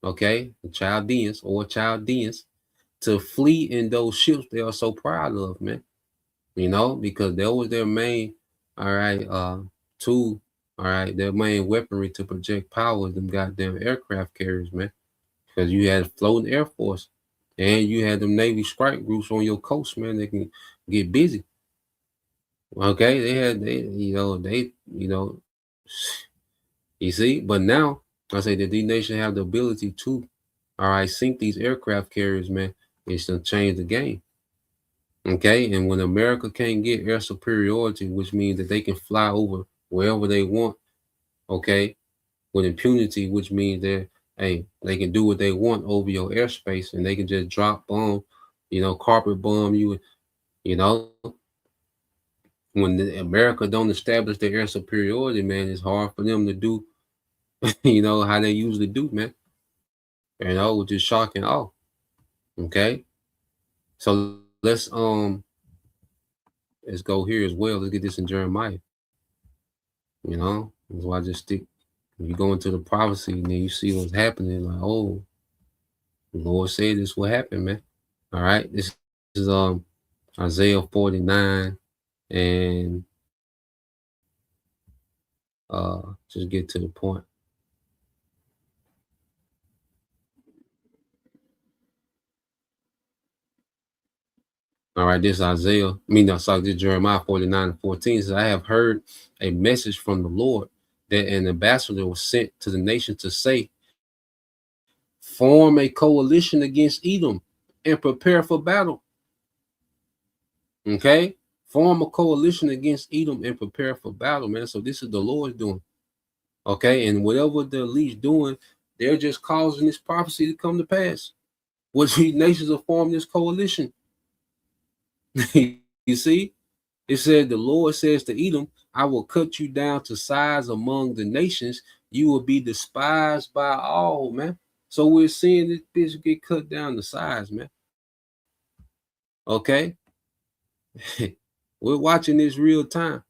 okay, the Chaldeans, to flee in those ships they are so proud of, man. Because that was their main, all right, tool, all right, their main weaponry to project power, them goddamn aircraft carriers, man. Because you had floating Air Force and you had them Navy strike groups on your coast, man, they can get busy. Okay, you see, but now I say that these nations have the ability to, all right, sink these aircraft carriers, man. It's to change the game. Okay, and when America can't get air superiority, which means that they can fly over wherever they want, okay, with impunity, which means that they can do what they want over your airspace, and they can just drop bomb, carpet bomb you, When America don't establish their air superiority, man, it's hard for them to do, how they usually do, man. Which is shocking. Okay. So let's go here as well. Let's get this in Jeremiah. You know, that's why I just stick. When you go into the prophecy and then you see what's happening, like, oh, the Lord said this will happen, man. All right. This is Isaiah 49 and just get to the point. All right, this this Jeremiah 49 and 14 says, I have heard a message from the Lord that an ambassador was sent to the nation to say, form a coalition against Edom and prepare for battle. Okay? Form a coalition against Edom and prepare for battle, man. So this is the Lord doing. Okay? And whatever the elite's doing, they're just causing this prophecy to come to pass. What these nations are forming this coalition. You see? It said, the Lord says to Edom, I will cut you down to size among the nations. You will be despised by all, man. So we're seeing this bitch get cut down to size, man. Okay? We're watching this real time.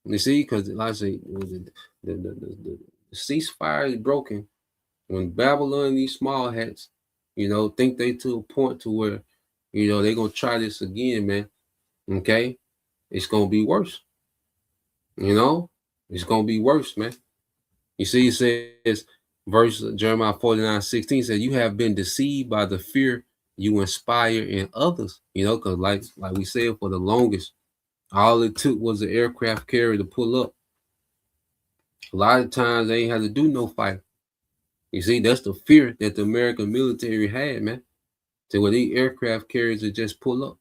You see, because like I say, the ceasefire is broken. When Babylon, these small hats, you know, think they to a point to where, you know, they're going to try this again, man. Okay? It's going to be worse. You know? It's going to be worse, man. You see, it says, verse Jeremiah 49:16 says, you have been deceived by the fear you inspire in others. You know, because like we said, for the longest, all it took was an aircraft carrier to pull up. A lot of times they ain't had to do no fight. You see, that's the fear that the American military had, man. So where these aircraft carriers would just pull up.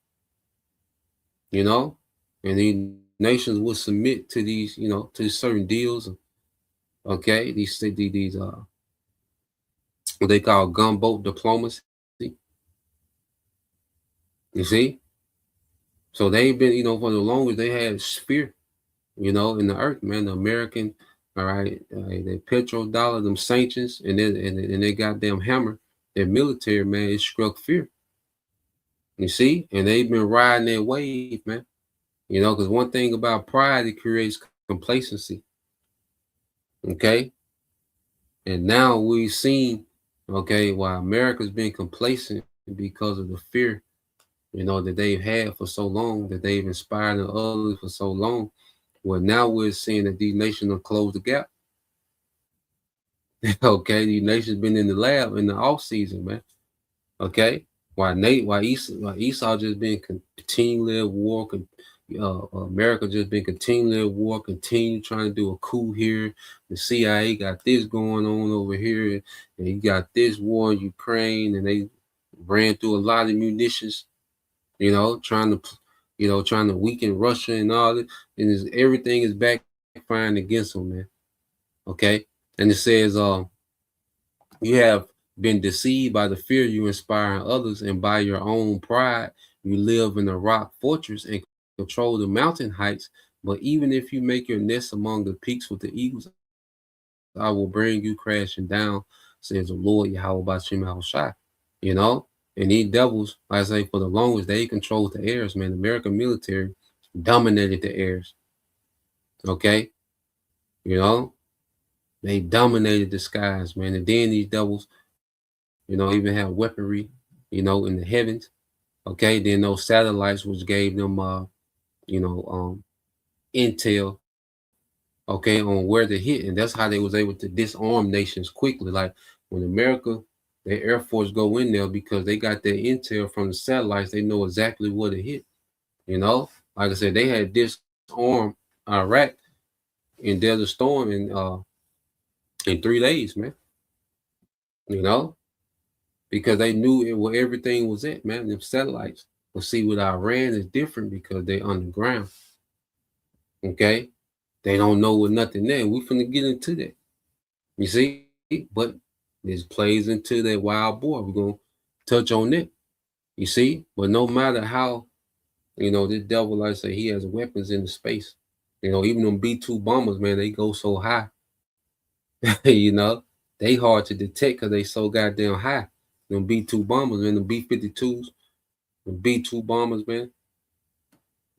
You know, and these nations would submit to these, you know, to certain deals. Okay, these what they call gunboat diplomacy. You see, so they've been, you know, for the longest they had fear, you know, in the earth, man. The American, all right, the petrodollar, them sanctions, and then and they goddamn hammer, their military, man, it struck fear. You see, and they've been riding that wave, man. You know, because one thing about pride, it creates complacency. Okay, and now we've seen, okay, why America's been complacent because of the fear, you know, that they've had for so long, that they've inspired others for so long. Well, now we're seeing that these nations have closed the gap. Okay, these nations been in the lab in the off season, man. Okay, why Esau just been continually at war, America just been continually at war, continue trying to do a coup here. The CIA got this going on over here, and you got this war in Ukraine, and they ran through a lot of munitions, you know, trying to weaken Russia and all that, and everything is backfiring against them, man. Okay, and it says, you have been deceived by the fear you inspire in others, and by your own pride, you live in a rock fortress and control the mountain heights. But even if you make your nest among the peaks with the eagles, I will bring you crashing down, says the Lord Yahweh Bashim Yahushai. You know, and these devils, like I say, for the longest, they controlled the airs, man. The American military dominated the airs. Okay, you know, they dominated the skies, man. And then these devils, you know, even have weaponry, you know, in the heavens. Okay, then those satellites, which gave them, you know, intel, okay, on where to hit, and that's how they was able to disarm nations quickly. Like when America, their Air Force go in there because they got their intel from the satellites, they know exactly where to hit. You know, like I said, they had disarmed Iraq in Desert Storm in 3 days, man. You know, because they knew where everything was at, man. Them satellites. But see, with Iran is different because they underground. Okay, they don't know what nothing there. We finna get into that. You see, but this plays into that wild boar. We're gonna touch on it. You see, but no matter how, you know, this devil, like I say, he has weapons in the space. You know, even them B-2 bombers, man, they go so high. You know, they hard to detect because they so goddamn high. Them B-2 bombers and the B-52s, the B-2 bombers, man.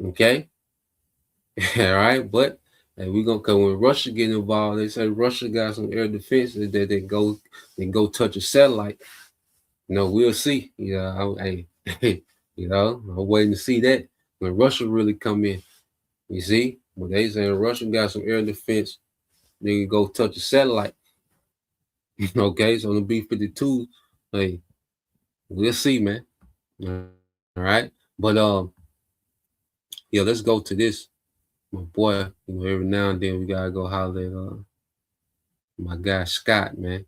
Okay, all right, but and we gonna come when Russia get involved. They say Russia got some air defense that they go touch a satellite. We'll see. Hey, I'm waiting to see that when Russia really come in. You see, when they say Russia got some air defense, they can go touch a satellite. Okay, so the B-52, hey, we'll see, man. All right, but yeah, let's go to this. My boy, every now and then we gotta go holler at my guy Scott, man.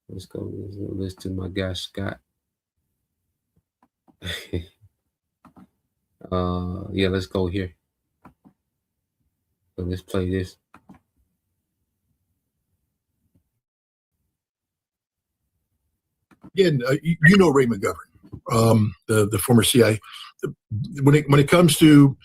Let's go listen to my guy Scott. Yeah, let's go here. So let's play this. Again, Ray McGovern, the former CIA. When it comes to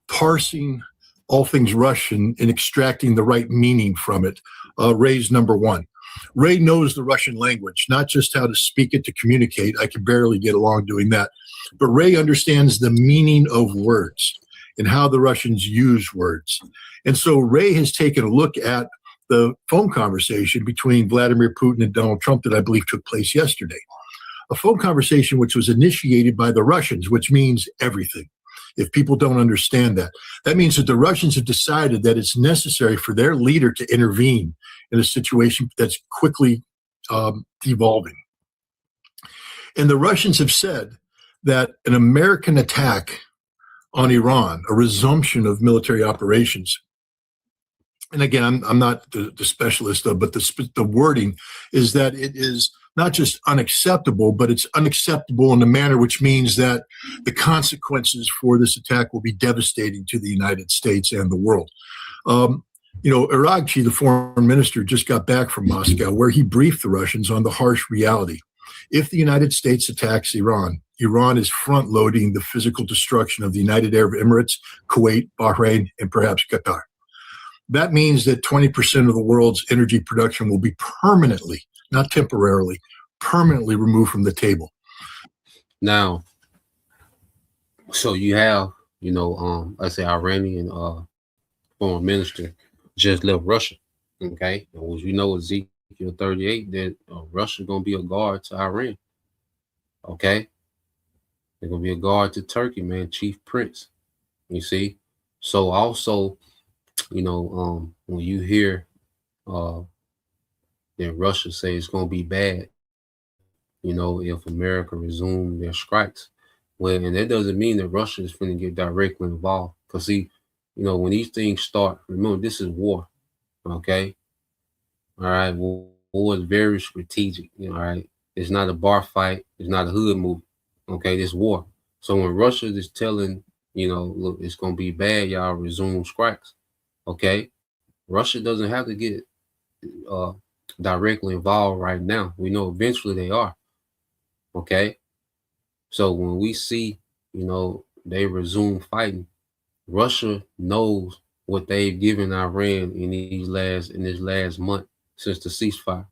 parsing all things Russian and extracting the right meaning from it, Ray's number one. Ray knows the Russian language, not just how to speak it to communicate. I can barely get along doing that. But Ray understands the meaning of words and how the Russians use words. And so Ray has taken a look at the phone conversation between Vladimir Putin and Donald Trump that I believe took place yesterday. A phone conversation which was initiated by the Russians, which means everything. If people don't understand that, that means that the Russians have decided that it's necessary for their leader to intervene in a situation that's quickly devolving. And the Russians have said that an American attack on Iran, a resumption of military operations, and again, I'm not the specialist, but the wording is that it is not just unacceptable, but it's unacceptable in a manner which means that the consequences for this attack will be devastating to the United States and the world. Aragchi, the foreign minister, just got back from Moscow, where he briefed the Russians on the harsh reality. If the United States attacks Iran, Iran is front-loading the physical destruction of the United Arab Emirates, Kuwait, Bahrain, and perhaps Qatar. That means that 20% of the world's energy production will be permanently, not temporarily, permanently removed from the table. Now, so you have, let's say Iranian foreign minister just left Russia, okay? And as you know, Ezekiel 38, that Russia going to be a guard to Iran, okay? They're going to be a guard to Turkey, man, chief prince, you see? So also, when you hear that Russia say it's going to be bad, if America resume their strikes, well, and that doesn't mean that Russia is going to get directly involved. Because see, when these things start, remember, this is war, okay? All right, war is very strategic, all right? It's not a bar fight. It's not a hood movie, okay? This war. So when Russia is telling, look, it's going to be bad, y'all resume strikes, okay? Russia doesn't have to get directly involved right now. We know eventually they are, okay? So when we see, they resume fighting, Russia knows what they've given Iran in this last month since the ceasefire,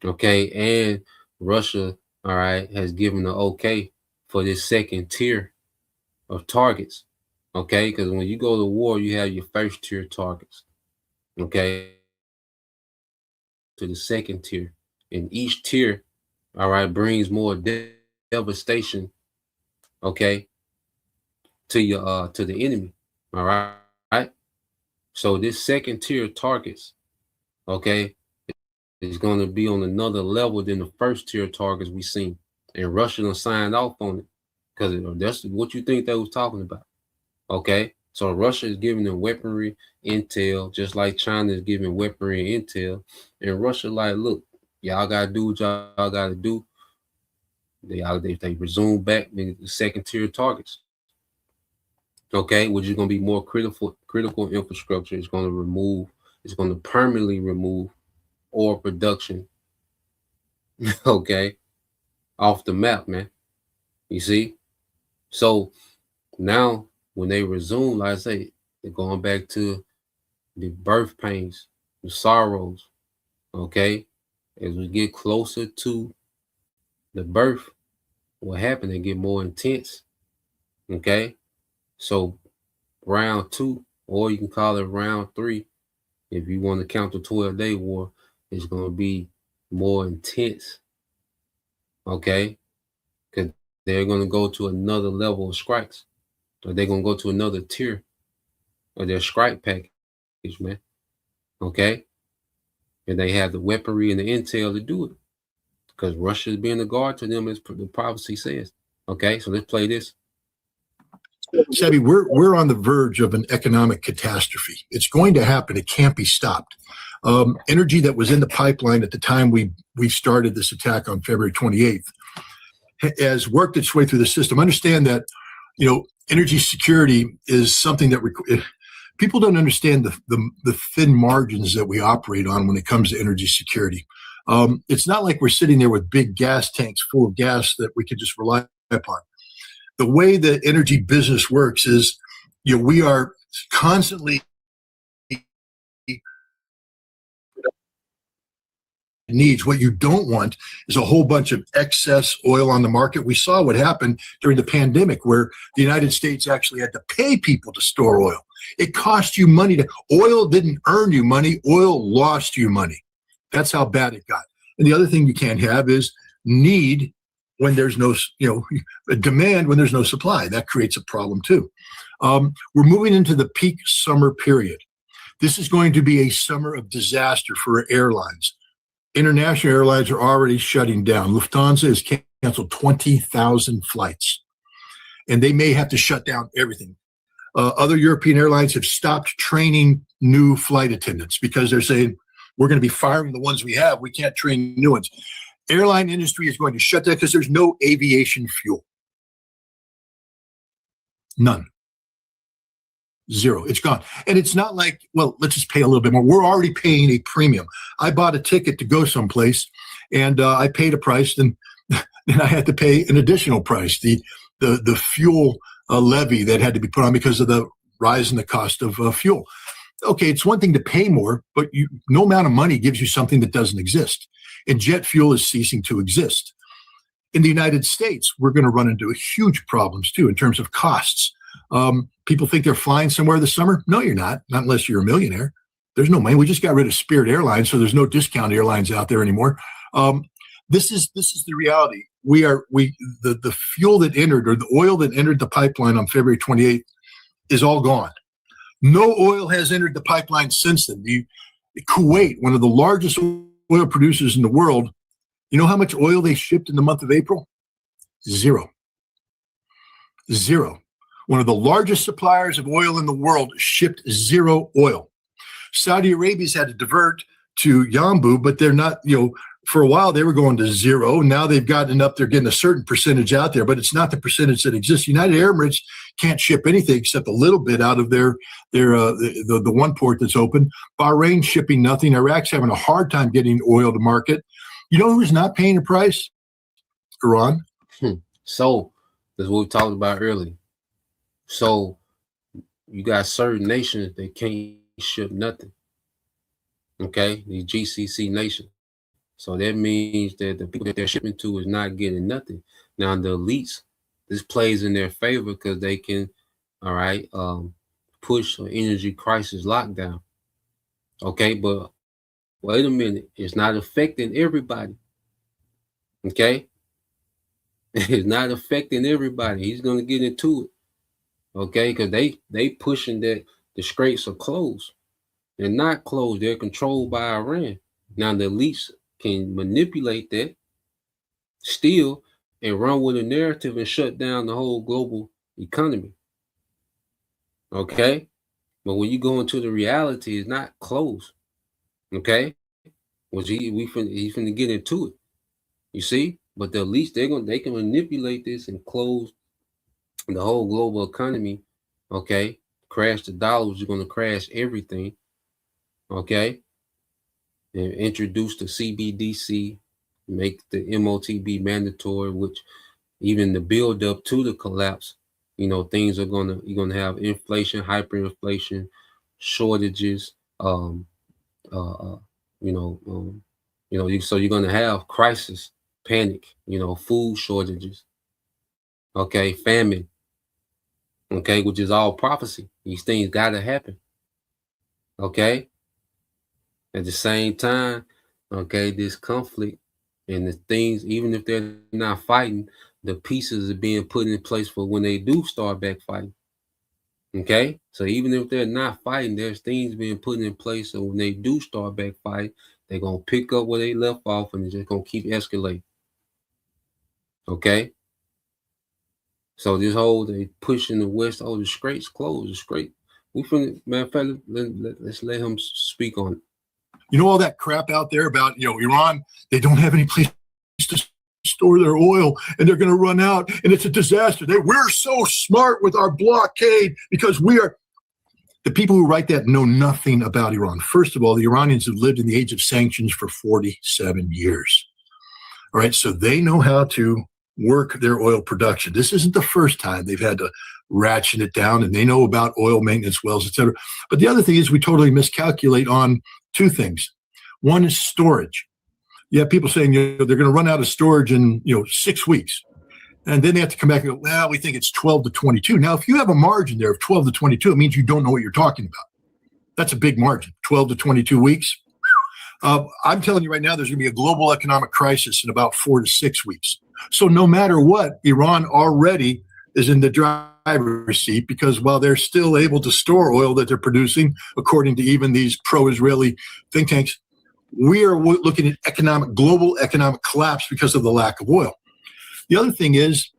okay? And Russia, all right, has given the okay for this second tier of targets, okay? Because when you go to war, you have your first tier targets, okay, to the second tier, and each tier, all right, brings more devastation, okay, to the enemy, all right. So this second tier targets, okay, is going to be on another level than the first tier targets we seen, and Russia done signed off on it because that's what you think they was talking about, okay. So Russia is giving them weaponry, intel, just like China is giving weaponry and intel. And Russia like, look, y'all got to do what y'all got to do. They resume back the second tier targets. Okay, which is going to be more critical infrastructure. It's going to permanently remove oil production, okay, off the map, man. You see? So now, when they resume, like I say, they're going back to the birth pains, the sorrows, okay? As we get closer to the birth will happen and get more intense. Okay, so round 2, or you can call it round 3, if you want to count the 12-day war, is going to be more intense. Okay, because they're going to go to another level of strikes, or they're going to go to another tier of their strike package, man. Okay, and they have the weaponry and the intel to do it, because Russia is being a guard to them, as the prophecy says. Okay, so let's play this. Sebby, we're on the verge of an economic catastrophe. It's going to happen. It can't be stopped. Energy that was in the pipeline at the time we started this attack on February 28th has worked its way through the system. Understand that, energy security is something that people don't understand the thin margins that we operate on when it comes to energy security. It's not like we're sitting there with big gas tanks full of gas that we could just rely upon. The way the energy business works is, we are constantly needs. What you don't want is a whole bunch of excess oil on the market. We saw what happened during the pandemic, where the United States actually had to pay people to store oil. It cost you money oil didn't earn you money. Oil lost you money. That's how bad it got. And the other thing you can't have is need when there's no, demand when there's no supply. That creates a problem too. We're moving into the peak summer period. This is going to be a summer of disaster for airlines. International airlines are already shutting down. Lufthansa has canceled 20,000 flights, and they may have to shut down everything. Other European airlines have stopped training new flight attendants because they're saying, we're going to be firing the ones we have. We can't train new ones. Airline industry is going to shut down because there's no aviation fuel. None. Zero. It's gone. And it's not like, well, let's just pay a little bit more. We're already paying a premium. I bought a ticket to go someplace, and I paid a price, and then I had to pay an additional price, the fuel levy that had to be put on because of the rise in the cost of fuel. Okay, it's one thing to pay more, but no amount of money gives you something that doesn't exist. And jet fuel is ceasing to exist. In the United States, we're going to run into huge problems too in terms of costs. People think they're flying somewhere this summer. No, you're not unless you're a millionaire. There's no money. We just got rid of Spirit Airlines, so there's no discount airlines out there anymore. This is the reality. The fuel that entered, or the oil that entered the pipeline on February 28th is all gone. No oil has entered the pipeline since then. Kuwait, one of the largest oil producers in the world, you know how much oil they shipped in the month of April? Zero. One of the largest suppliers of oil in the world shipped zero oil. Saudi Arabia's had to divert to Yanbu, but they're not, for a while they were going to zero. Now they've gotten up, they're getting a certain percentage out there, but it's not the percentage that exists. United Arab Emirates can't ship anything except a little bit out of the one port that's open. Bahrain shipping nothing. Iraq's having a hard time getting oil to market. You know who's not paying a price? Iran. So that's what we talked about earlier. So you got certain nations that can't ship nothing. Okay, these GCC nations. So that means that the people that they're shipping to is not getting nothing. Now the elites, this plays in their favor because they can, push an energy crisis lockdown. Okay, but wait a minute, it's not affecting everybody. Okay, it's not affecting everybody. He's gonna get into it. Okay, because they pushing that the straits are closed. They're not closed. They're controlled by Iran. Now the elites can manipulate that still and run with a narrative and shut down the whole global economy. Okay, but when you go into the reality, it's not closed. Okay, he's finna get into it. You see, but the elites they can manipulate this and close the whole global economy. Okay, crash the dollar, which is going to crash everything. Okay, and introduce the CBDC, make the MOTB mandatory, which even the build up to the collapse, things are you're gonna have inflation, hyperinflation, shortages, so you're gonna have crisis panic, food shortages, okay, famine, okay, which is all prophecy. These things got to happen, okay? At the same time, okay, this conflict and the things, even if they're not fighting, the pieces are being put in place for when they do start back fighting. Okay, so even if they're not fighting, there's things being put in place so when they do start back fighting, they're gonna pick up where they left off and they're just gonna keep escalating. Okay, so this whole they pushing the West, the strait's closed, the straight. We finna, man, fella, let's let him speak on it. You know all that crap out there about Iran? They don't have any place to store their oil, and they're going to run out, and it's a disaster. We're so smart with our blockade because we are. The people who write that know nothing about Iran. First of all, the Iranians have lived in the age of sanctions for 47 years. All right, so they know how to work their oil production. This isn't the first time they've had to ratchet it down, and they know about oil maintenance wells, et cetera. But the other thing is we totally miscalculate on two things. One is storage. You have people saying they're going to run out of storage in 6 weeks. And then they have to come back and go, well, we think it's 12 to 22. Now, if you have a margin there of 12 to 22, it means you don't know what you're talking about. That's a big margin, 12 to 22 weeks. I'm telling you right now, there's going to be a global economic crisis in about 4 to 6 weeks. So no matter what, Iran already is in the driver's seat because while they're still able to store oil that they're producing, according to even these pro-Israeli think tanks, we are looking at global economic collapse because of the lack of oil. The other thing is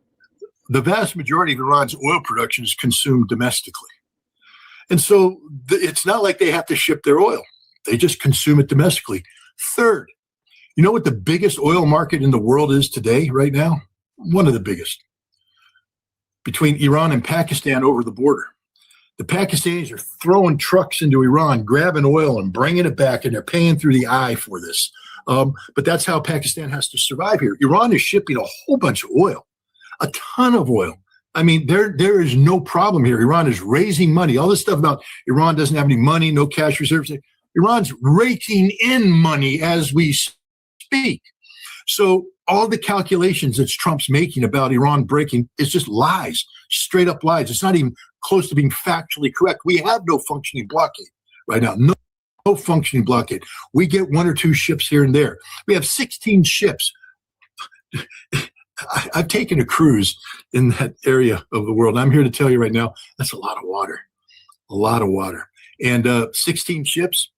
the vast majority of Iran's oil production is consumed domestically. And so it's not like they have to ship their oil. They just consume it domestically. Third, you know what the biggest oil market in the world is today, right now? One of the biggest. Between Iran and Pakistan over the border. The Pakistanis are throwing trucks into Iran, grabbing oil and bringing it back, and they're paying through the eye for this. But that's how Pakistan has to survive here. Iran is shipping a whole bunch of oil, a ton of oil. I mean, there is no problem here. Iran is raising money. All this stuff about Iran doesn't have any money, no cash reserves. Iran's raking in money as we speak. So all the calculations that Trump's making about Iran breaking is just lies, straight up lies. It's not even close to being factually correct. We have no functioning blockade right now. No functioning blockade. We get 1 or 2 ships here and there. We have 16 ships. I've taken a cruise in that area of the world. I'm here to tell you right now, that's a lot of water. A lot of water. And 16 ships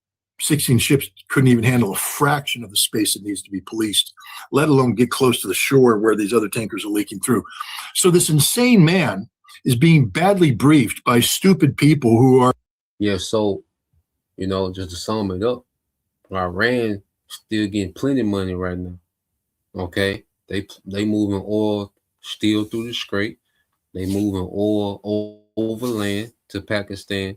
couldn't even handle a fraction of the space that needs to be policed, let alone get close to the shore where these other tankers are leaking through. So this insane man is being badly briefed by stupid people who are. Yeah, so, just to sum it up, Iran still getting plenty of money right now. Okay? They moving oil still through the Strait. They moving oil over land to Pakistan.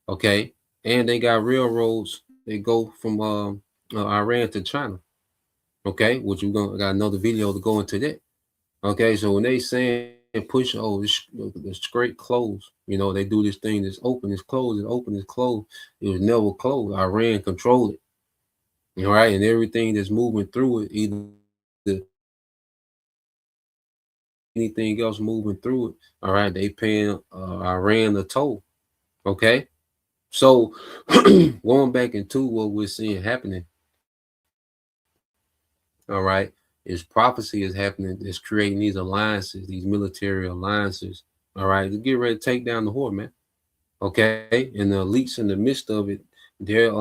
Okay? And they got railroads. They go from Iran to China. Okay? Which we're got another video to go into that. Okay? So when they saying push, the Strait closed. They do this thing that's open, it's closed, it's open, it's closed. It was never closed. Iran controlled it. All right, and everything that's moving through it, either anything else moving through it, all right, they paying Iran the toll. Okay, so going back into what we're seeing happening, all right, is prophecy is happening. It's creating these alliances, these military alliances. All right, to get ready to take down the horde, man. Okay, and the elites in the midst of it, they're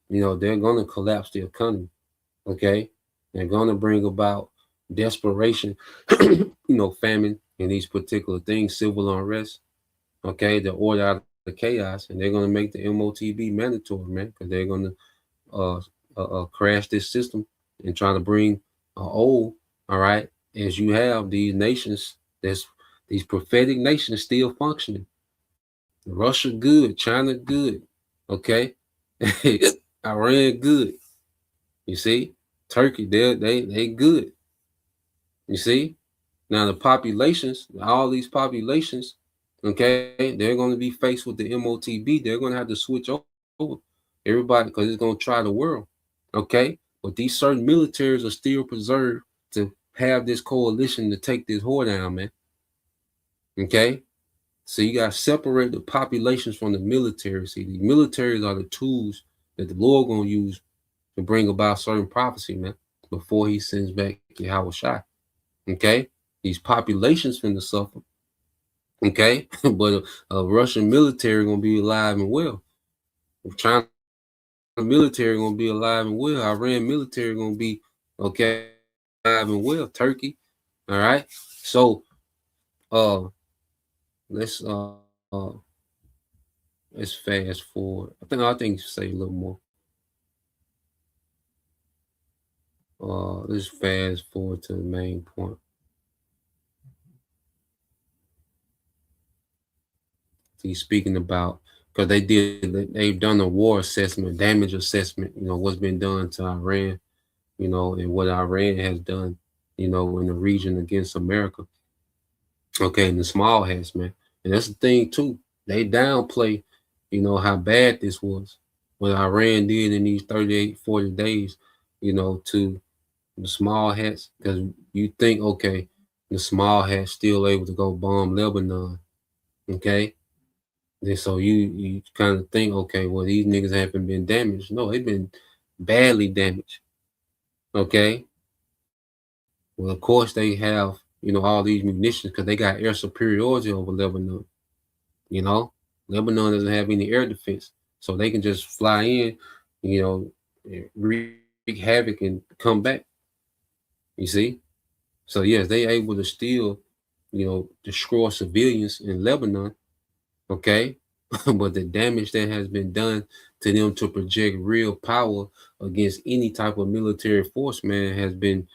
they're gonna collapse the economy. Okay, they're gonna bring about desperation, famine and these particular things, civil unrest. Okay, the order out of the chaos, and they're gonna make the MOTB mandatory, man, because they're gonna crash this system and try to bring all right, as you have these nations, these prophetic nations still functioning. Russia good, China good, okay, Iran good. You see, Turkey they good. You see, now the populations, all these populations, okay, they're going to be faced with the MOTB. They're going to have to switch over everybody because it's going to try the world, okay. But these certain militaries are still preserved to have this coalition to take this whore down, man. Okay? So you got to separate the populations from the military. See, the militaries are the tools that the Lord going to use to bring about certain prophecy, man, before he sends back Yahweh Shai. Okay? These populations finna suffer. Okay? But a Russian military going to be alive and well. China military going to be alive and well. Iran military going to be, okay, alive and well. Turkey. All right? So, let's fast forward. I think say a little more. Let's fast forward to the main point. He's speaking about, because they've done a war assessment, damage assessment, what's been done to Iran, and what Iran has done, in the region against America. Okay, and the small hats, man. And that's the thing too. They downplay, how bad this was, what Iran did in these 38, 40 days, to the small hats. Because you think, okay, the small hats still able to go bomb Lebanon. Okay. And so you kind of think, okay, well, these niggas haven't been damaged. No, they've been badly damaged. Okay. Well, of course they have, all these munitions because they got air superiority over Lebanon. Lebanon doesn't have any air defense. So they can just fly in, wreak havoc and come back. You see? So yes, they able to still, destroy civilians in Lebanon. Okay. But the damage that has been done to them to project real power against any type of military force, man, has been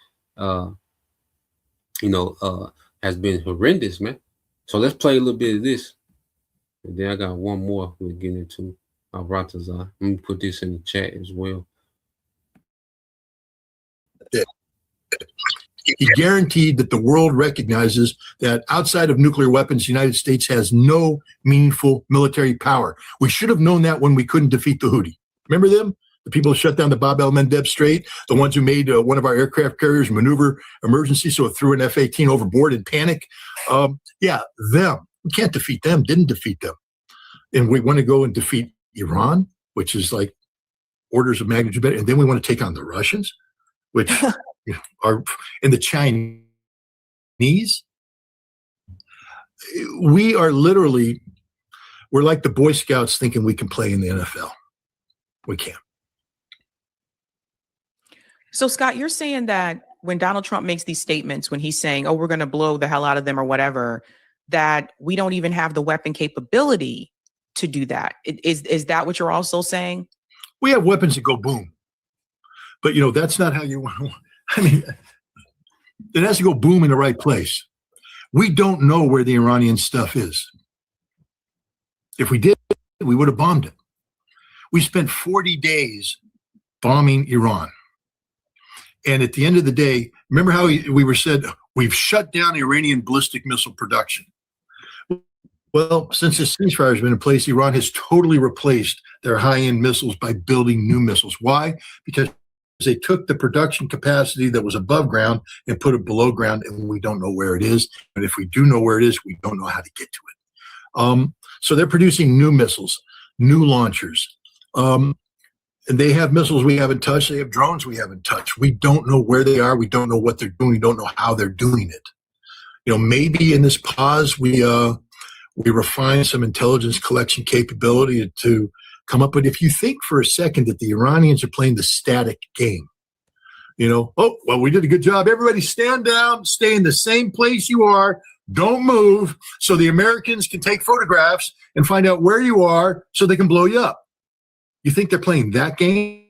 horrendous, man. So let's play a little bit of this. And then I got one more we'll get into. Ratazar. Let me put this in the chat as well. He guaranteed that the world recognizes that outside of nuclear weapons, the United States has no meaningful military power. We should have known that when we couldn't defeat the Houthi. Remember them? The people who shut down the Bab el-Mandeb Strait, the ones who made one of our aircraft carriers maneuver emergency, so it threw an F-18 overboard in panic. Yeah, them. We can't defeat them, didn't defeat them. And we want to go and defeat Iran, which is like orders of magnitude better. And then we want to take on the Russians, which are in the Chinese. We are literally, we're like the Boy Scouts thinking we can play in the NFL. We can't. So, Scott, you're saying that when Donald Trump makes these statements, when he's saying, oh, we're going to blow the hell out of them or whatever, that we don't even have the weapon capability to do that. Is that what you're also saying? We have weapons that go boom. But, that's not how you want. I mean, it has to go boom in the right place. We don't know where the Iranian stuff is. If we did, we would have bombed it. We spent 40 days bombing Iran. And at the end of the day, remember how we were said, we've shut down Iranian ballistic missile production. Well, since this ceasefire has been in place, Iran has totally replaced their high-end missiles by building new missiles. Why? Because they took the production capacity that was above ground and put it below ground, and we don't know where it is. And if we do know where it is, we don't know how to get to it. So they're producing new missiles, new launchers. And they have missiles we haven't touched. They have drones we haven't touched. We don't know where they are. We don't know what they're doing. We don't know how they're doing it. Maybe in this pause, we refine some intelligence collection capability to come up. But if you think for a second that the Iranians are playing the static game, oh, well, we did a good job. Everybody stand down, stay in the same place you are, don't move, so the Americans can take photographs and find out where you are so they can blow you up. You think they're playing that game?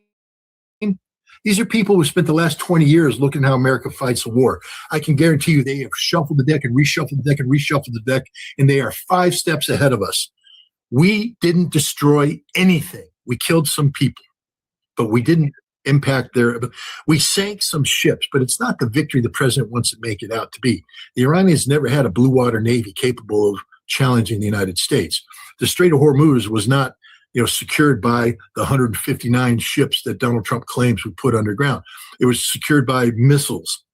These are people who spent the last 20 years looking at how America fights a war. I can guarantee you they have shuffled the deck and reshuffled the deck and reshuffled the deck, and they are 5 steps ahead of us. We didn't destroy anything. We killed some people, but we didn't impact we sank some ships, but it's not the victory the president wants to make it out to be. The Iranians never had a blue water navy capable of challenging the United States. The Strait of Hormuz was not secured by the 159 ships that Donald Trump claims we put underground. It was secured by missiles,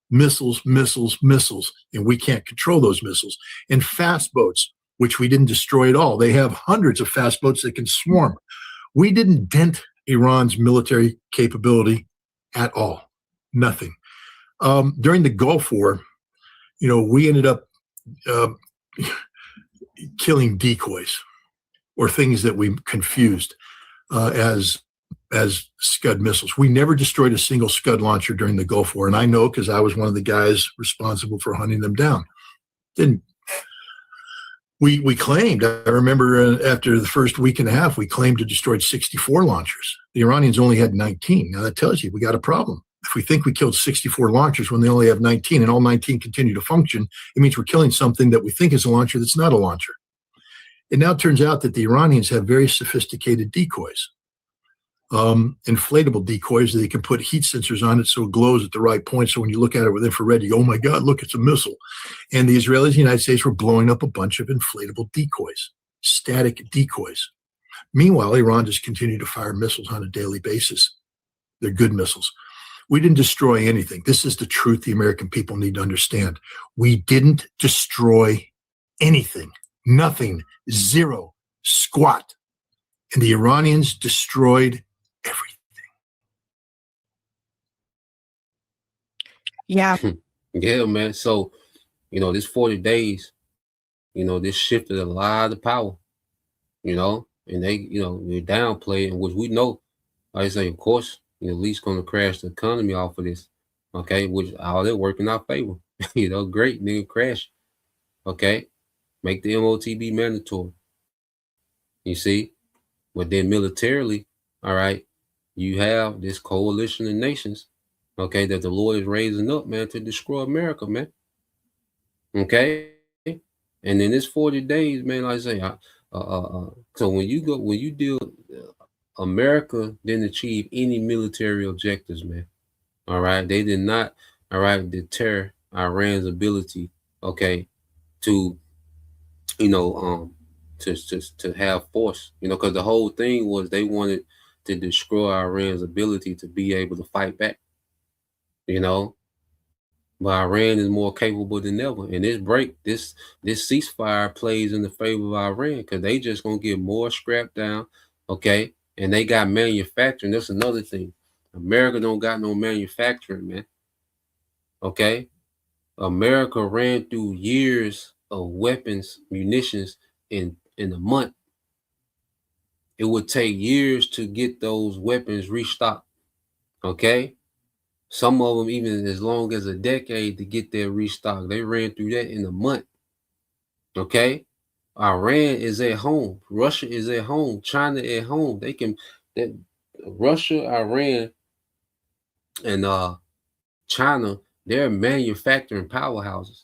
missiles, missiles, missiles, and we can't control those missiles. And fast boats, which we didn't destroy at all. They have hundreds of fast boats that can swarm. We didn't dent Iran's military capability at all. Nothing. During the Gulf War, we ended up killing decoys or things that we confused as Scud missiles. We never destroyed a single Scud launcher during the Gulf War, and I know because I was one of the guys responsible for hunting them down. Then we claimed, I remember after the first week and a half, we claimed to destroyed 64 launchers. The Iranians only had 19. Now that tells you we got a problem. If we think we killed 64 launchers when they only have 19 and all 19 continue to function, it means we're killing something that we think is a launcher that's not a launcher. It now turns out that the Iranians have very sophisticated decoys, inflatable decoys that they can put heat sensors on it so it glows at the right point. So when you look at it with infrared, you go, oh my God, look, it's a missile. And the Israelis and the United States were blowing up a bunch of inflatable decoys, static decoys. Meanwhile, Iran just continued to fire missiles on a daily basis. They're good missiles. We didn't destroy anything. This is the truth the American people need to understand. We didn't destroy anything. Nothing. Zero. Squat. And the Iranians destroyed everything. Yeah. Yeah, man. So, this 40 days, this shifted a lot of power, and they, they downplay it, which we know, like I say, of course, at least going to crash the economy off of this, okay, which all that work in our favor, great, nigga, crash, okay, make the MOTB mandatory, you see, but then militarily, all right, you have this coalition of nations, okay, that the Lord is raising up, man, to destroy America, man, okay, and in this 40 days, man, like I say, so when you deal, America didn't achieve any military objectives, man. All right. They did not, all right, deter Iran's ability, okay, to, to have force, because the whole thing was they wanted to destroy Iran's ability to be able to fight back, but Iran is more capable than ever. And this ceasefire plays in the favor of Iran because they just gonna get more scrapped down, okay? And they got manufacturing. That's another thing. America don't got no manufacturing, man. Okay? America ran through years of weapons, munitions in a month. It would take years to get those weapons restocked. Okay? Some of them even as long as a decade to get that restock. They ran through that in a month. Okay? Iran is at home. Russia is at home. China at home. Russia, Iran, and China, they're manufacturing powerhouses.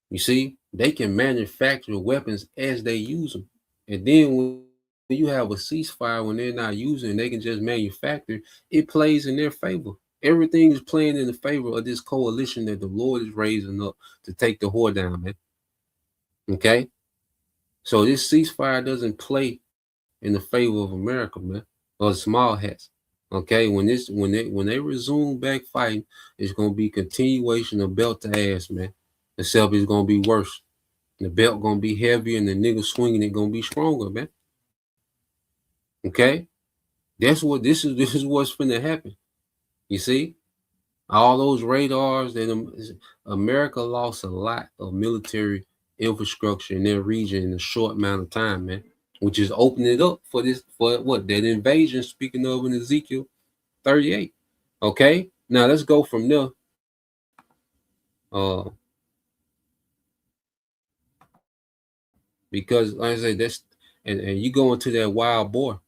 You see, they can manufacture weapons as they use them. And then when you have a ceasefire, when they're not using, they can just manufacture, it plays in their favor. Everything is playing in the favor of this coalition that the Lord is raising up to take the whore down, man. Okay? So this ceasefire doesn't play in the favor of America, man, or the small hats. Okay, when they resume back fighting, it's gonna be continuation of belt to ass, man. Except it's gonna be worse. The belt gonna be heavier, and the nigga swinging it gonna be stronger, man. Okay, this is what's finna happen. You see, all those radars that America lost a lot of military infrastructure in their region in a short amount of time, man, which is opening it up for that invasion, speaking of in Ezekiel 38. Okay, now let's go from there. Because like I say, that's and you go into that wild boar.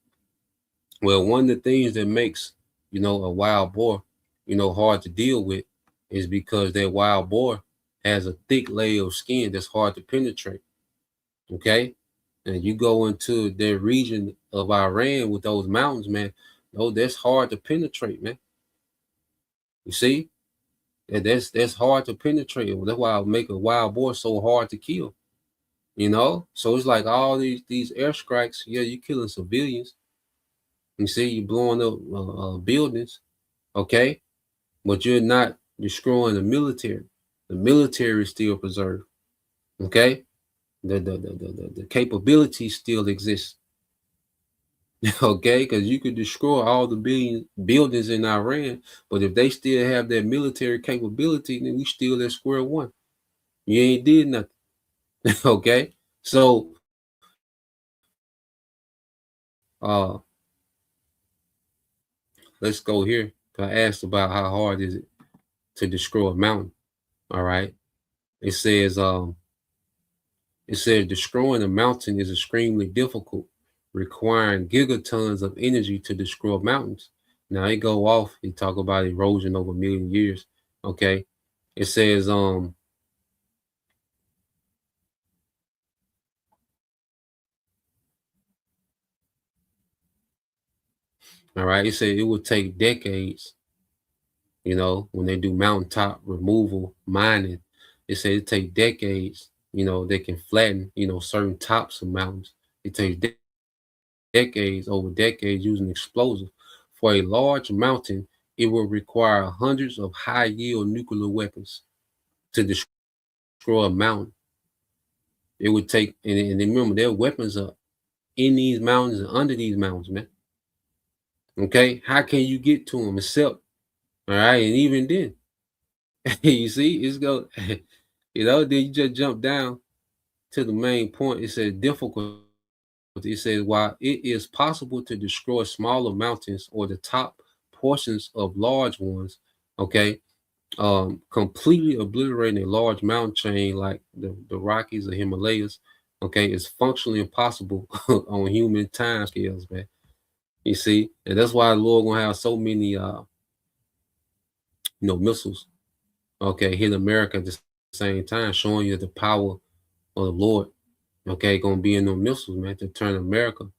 Well, one of the things that makes a wild boar hard to deal with is because that wild boar has a thick layer of skin that's hard to penetrate. Okay, and you go into their region of Iran with those mountains, man. That's hard to penetrate, man. You see, that's hard to penetrate. That's why I make a wild boar so hard to kill. So it's like all these airstrikes. Yeah, you're killing civilians. You see, you're blowing up buildings. Okay, but you're not destroying the military. The military is still preserved. Okay, the capability still exists. Okay, because you could destroy all the buildings in Iran, but if they still have that military capability, then we still at square one. You ain't did nothing. Okay, so let's go here. I asked about how hard is it to destroy a mountain. All right, it says destroying a mountain is extremely difficult, requiring gigatons of energy to destroy mountains. Now it go off. He talk about erosion over a million years. Okay, it says all right. It said it would take decades. You know, when they do mountaintop removal mining, it said it take decades. You know, they can flatten, you know, certain tops of mountains. It takes decades, over decades, using explosives. For a large mountain, it will require hundreds of high-yield nuclear weapons to destroy a mountain. It would take, and remember, their weapons are in these mountains and under these mountains, man. Okay, how can you get to them except, all right, and even then, you see, it's go, you know, then you just jump down to the main point. It says difficult. It says while it is possible to destroy smaller mountains or the top portions of large ones, okay, completely obliterating a large mountain chain like the Rockies or Himalayas, okay, is functionally impossible on human time scales, man. You see, and that's why the Lord gonna have so many missiles, okay, hit America at the same time, showing you the power of the Lord, okay, gonna be in those missiles, man, to turn America,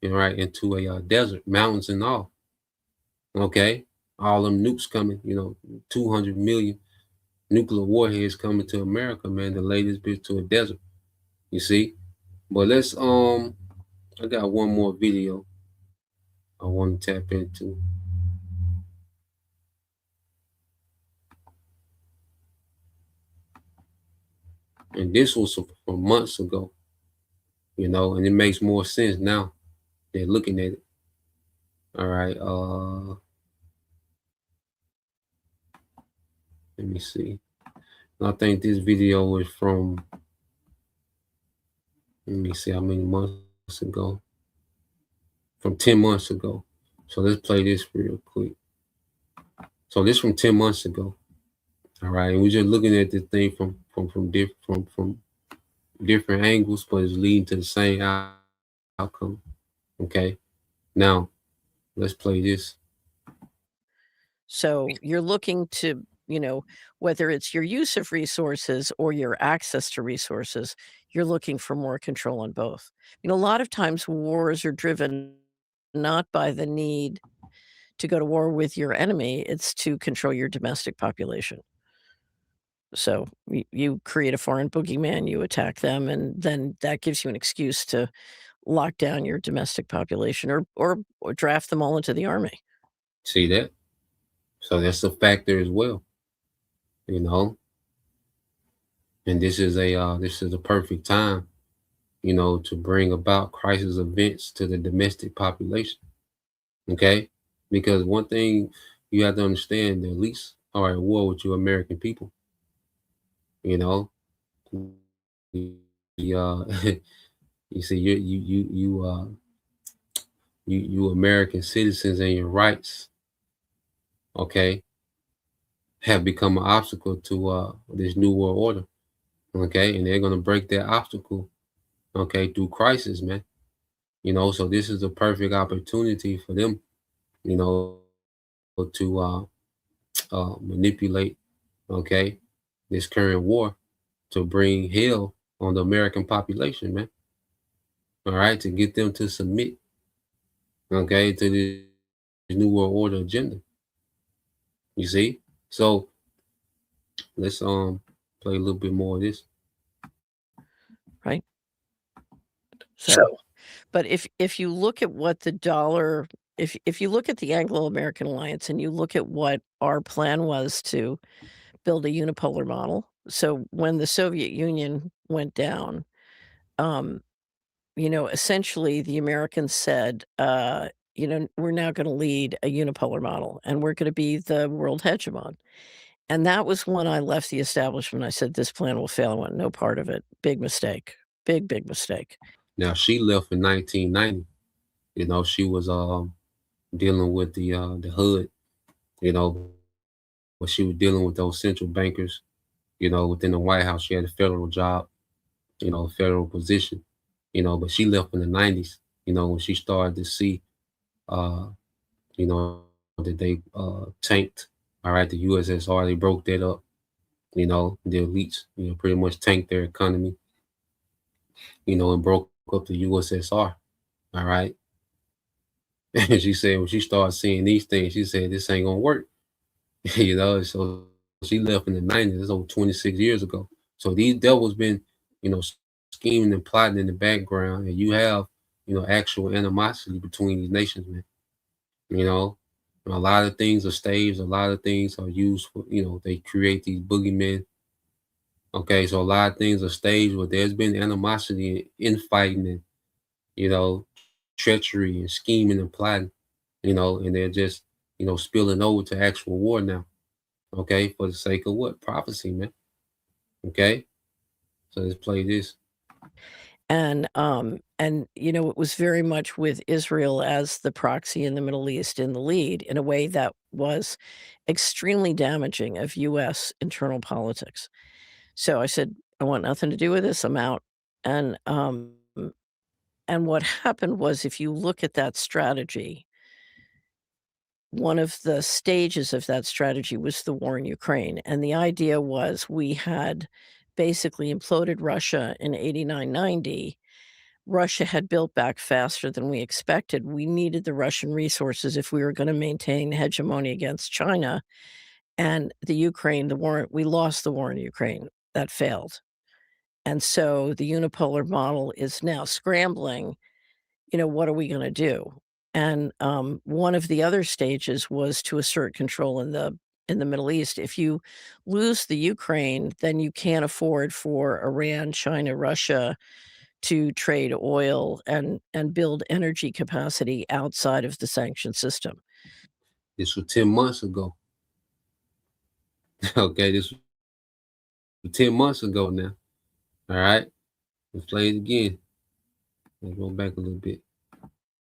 right, into a desert, mountains and all. Okay, all them nukes coming, 200 million nuclear warheads coming to America, man, the latest bit to a desert. You see, but let's I got one more video I want to tap into. And this was from months ago, and it makes more sense now. They're looking at it. All right. Let me see. I think this video is from, let me see how many months ago. From 10 months ago. So let's play this real quick. So this from 10 months ago. All right. And we're just looking at this thing from different angles, but it's leading to the same outcome. Okay. Now, let's play this. So you're looking to, whether it's your use of resources or your access to resources, you're looking for more control on both. A lot of times wars are driven not by the need to go to war with your enemy, it's to control your domestic population. So you create a foreign boogeyman, you attack them, and then that gives you an excuse to lock down your domestic population or draft them all into the army. See that? So that's a factor as well, and this is a perfect time, to bring about crisis events to the domestic population. Okay, because one thing you have to understand, at least are at war with you American people. You see, you American citizens and your rights, okay, have become an obstacle to this new world order. Okay, and they're gonna break that obstacle, okay, through crisis, man. So this is a perfect opportunity for them, to manipulate, okay, this current war to bring hell on the American population, man. All right, to get them to submit, okay, to the new world order agenda. You see? So let's play a little bit more of this. Right. So but if you look at what the dollar if you look at the Anglo-American alliance and you look at what our plan was to build a unipolar model. So when the Soviet Union went down, essentially the Americans said, we're now going to lead a unipolar model and we're going to be the world hegemon. And that was when I left the establishment. I said, this plan will fail. I want no part of it. Big mistake. Big mistake. Now she left in 1990. She was dealing with the HUD, but she was dealing with those central bankers, within the White House. She had a federal job, a federal position, but she left in the 90s, when she started to see, that they tanked, all right, the USSR. They broke that up, the elites, pretty much tanked their economy, and broke up the USSR, all right. And she said when she started seeing these things, she said, this ain't gonna work. So she left in the 90s. It's over 26 years ago. So these devils been, scheming and plotting in the background, and you have, actual animosity between these nations, man. A lot of things are staged, a lot of things are used for, they create these boogeymen. Okay, so a lot of things are staged, but there's been animosity and infighting and, treachery and scheming and plotting, and they're just, spilling over to actual war now. Okay, for the sake of what? Prophecy, man. Okay, so let's play this. And it was very much with Israel as the proxy in the Middle East in the lead in a way that was extremely damaging of U.S. internal politics. So I said, I want nothing to do with this. I'm out. And what happened was, if you look at that strategy, one of the stages of that strategy was the war in Ukraine. And the idea was we had basically imploded Russia in 89, 90. Russia had built back faster than we expected. We needed the Russian resources if we were going to maintain hegemony against China. And the Ukraine, we lost the war in Ukraine. That failed. And so the unipolar model is now scrambling. What are we going to do? And one of the other stages was to assert control in the Middle East. If you lose the Ukraine, then you can't afford for Iran, China, Russia to trade oil and build energy capacity outside of the sanction system. This was 10 months ago. Okay, this was 10 months ago now. All right, let's play it again. Let's go back a little bit.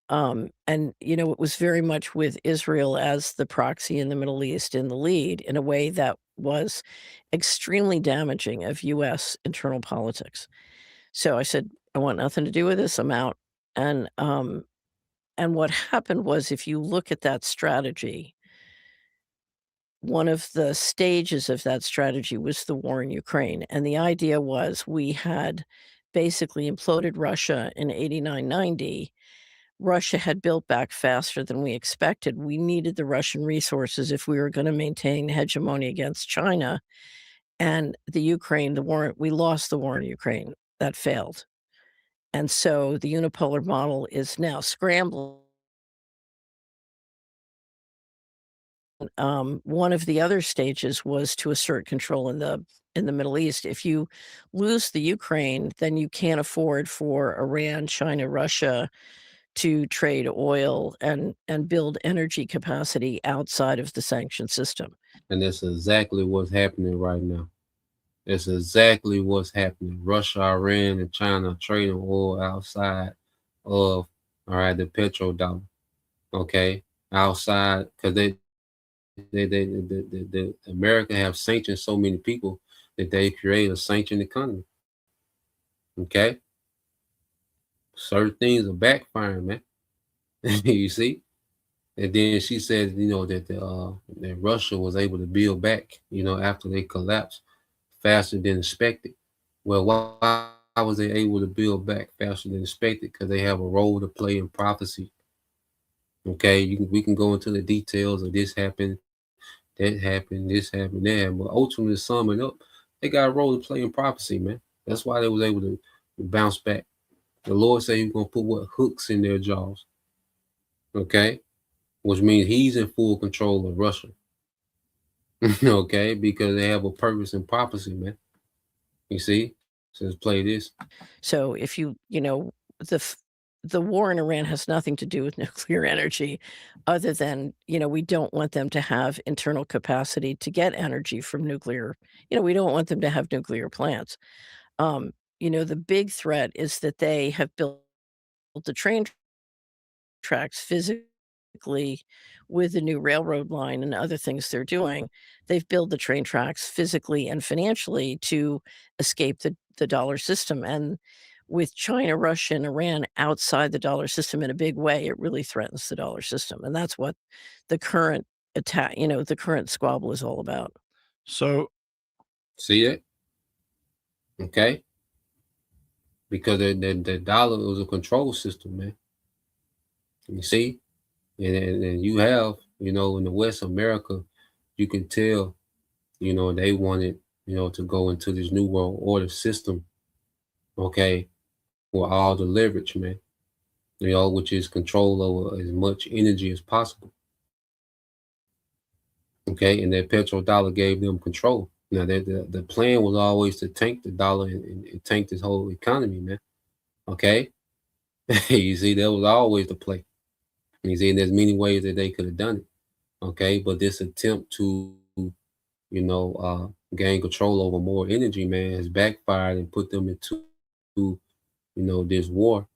It was very much with Israel as the proxy in the Middle East in the lead in a way that was extremely damaging of U.S. internal politics. So I said, I want nothing to do with this. I'm out. And what happened was, if you look at that strategy, one of the stages of that strategy was the war in Ukraine. And the idea was we had basically imploded Russia in 89, 90. Russia had built back faster than we expected. We needed the Russian resources if we were going to maintain hegemony against China. And the Ukraine, we lost the war in Ukraine. That failed. And so the unipolar model is now scrambling. One of the other stages was to assert control in the Middle East. If you lose the Ukraine, then you can't afford for Iran, China, Russia to trade oil and build energy capacity outside of the sanction system. And that's exactly what's happening right now. That's exactly what's happening. Russia, Iran, and China trading oil outside of, all right, the petrodollar. Okay, outside, because the America have sanctioned so many people that they create a sanctioned economy. Okay, certain things are backfiring, man. You see. And then she said, that Russia was able to build back, after they collapsed faster than expected. Well, why was they able to build back faster than expected? Because they have a role to play in prophecy. Okay, we can go into the details of this happened, that happened, this happened, that happened. But ultimately, summing up, they got a role to play in prophecy, man. That's why they was able to bounce back. The Lord said He's gonna put hooks in their jaws. Okay, which means he's in full control of Russia. Okay, because they have a purpose and prophecy, man. You see? So let's play this. So if you know, the war in Iran has nothing to do with nuclear energy other than, we don't want them to have internal capacity to get energy from nuclear. We don't want them to have nuclear plants. The big threat is that they have built the train tracks physically with the new railroad line and other things they're doing. They've built the train tracks physically and financially to escape the dollar system. And with China, Russia, and Iran outside the dollar system in a big way, it really threatens the dollar system. And that's what the current attack, the current squabble is all about. So, See it? Okay. Because the dollar was a control system, man. You see? And you have, in the West America, you can tell, they wanted, to go into this new world order system, okay, for all the leverage, man, which is control over as much energy as possible. Okay, and that petrodollar gave them control. Now, the plan was always to tank the dollar and tank this whole economy, man. Okay, you see, that was always the play. You see, there's many ways that they could have done it. Okay, but this attempt to, gain control over more energy, man, has backfired and put them into, this war.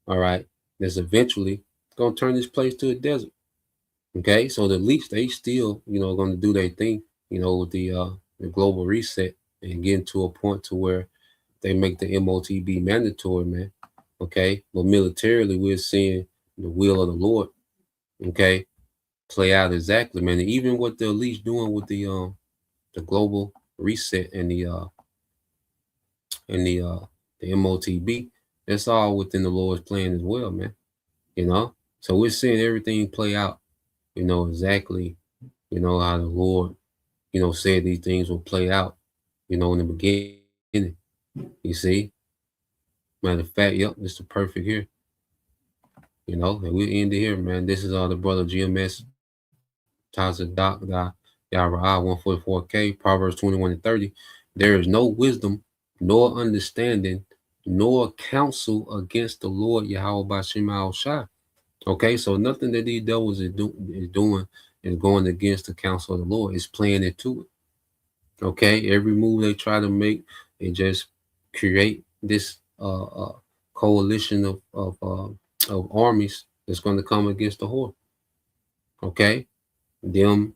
All right, that's eventually gonna turn this place to a desert. Okay, so the least they still, going to do their thing, with the global reset and getting to a point to where they make the MOTB mandatory, man. Okay, but militarily, we're seeing the will of the Lord, okay, play out exactly, man. And even what the elites doing with the global reset and the MOTB, that's all within the Lord's plan as well, man. So we're seeing everything play out, exactly, how the Lord, said these things will play out, in the beginning. You see? Matter of fact, yep, this is the perfect here. And we'll end it here, man. This is all the brother GMS, Tazadak, Yara 144K, Proverbs 21:30. There is no wisdom, nor understanding, nor counsel against the Lord Yahweh Bashim Al Shai. Okay, so nothing that these devils is doing is going against the counsel of the Lord. It's playing into it. Okay, every move they try to make, they just create this coalition of armies that's going to come against the whore. Okay, them,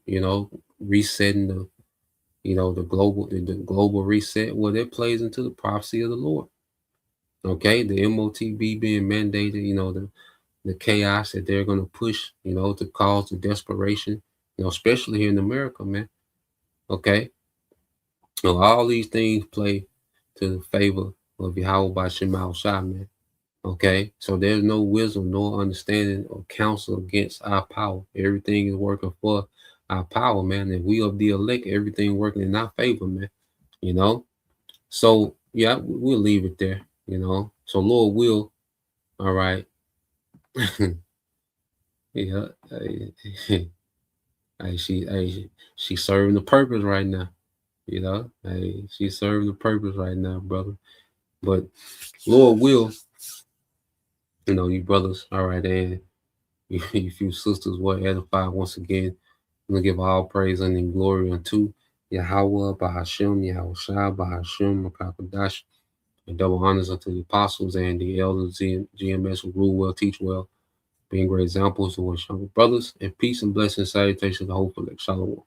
resetting the global reset, well, that plays into the prophecy of the Lord. Okay, the MOTB being mandated, the chaos that they're going to push, to cause the desperation, especially here in America, man. Okay, so all these things play to the favor of Yahweh by Shemal Shah, man. Okay, so there's no wisdom, no understanding or counsel against our power. Everything is working for our power, man. And we of the elect, everything working in our favor, man. So yeah, we'll leave it there. So Lord will, all right. Yeah, she's serving the purpose right now. She's serving the purpose right now, brother. But Lord will, you brothers, all right, and you few sisters were edified once again. I'm gonna give all praise and glory unto Yahweh, Bahashem, Yahweh Shai, Bahashem, Makakadash, and double honors unto the apostles and the elders, GMS who rule well, teach well, being great examples to our younger brothers, and peace and blessings, salutations, the whole elect. Shalom.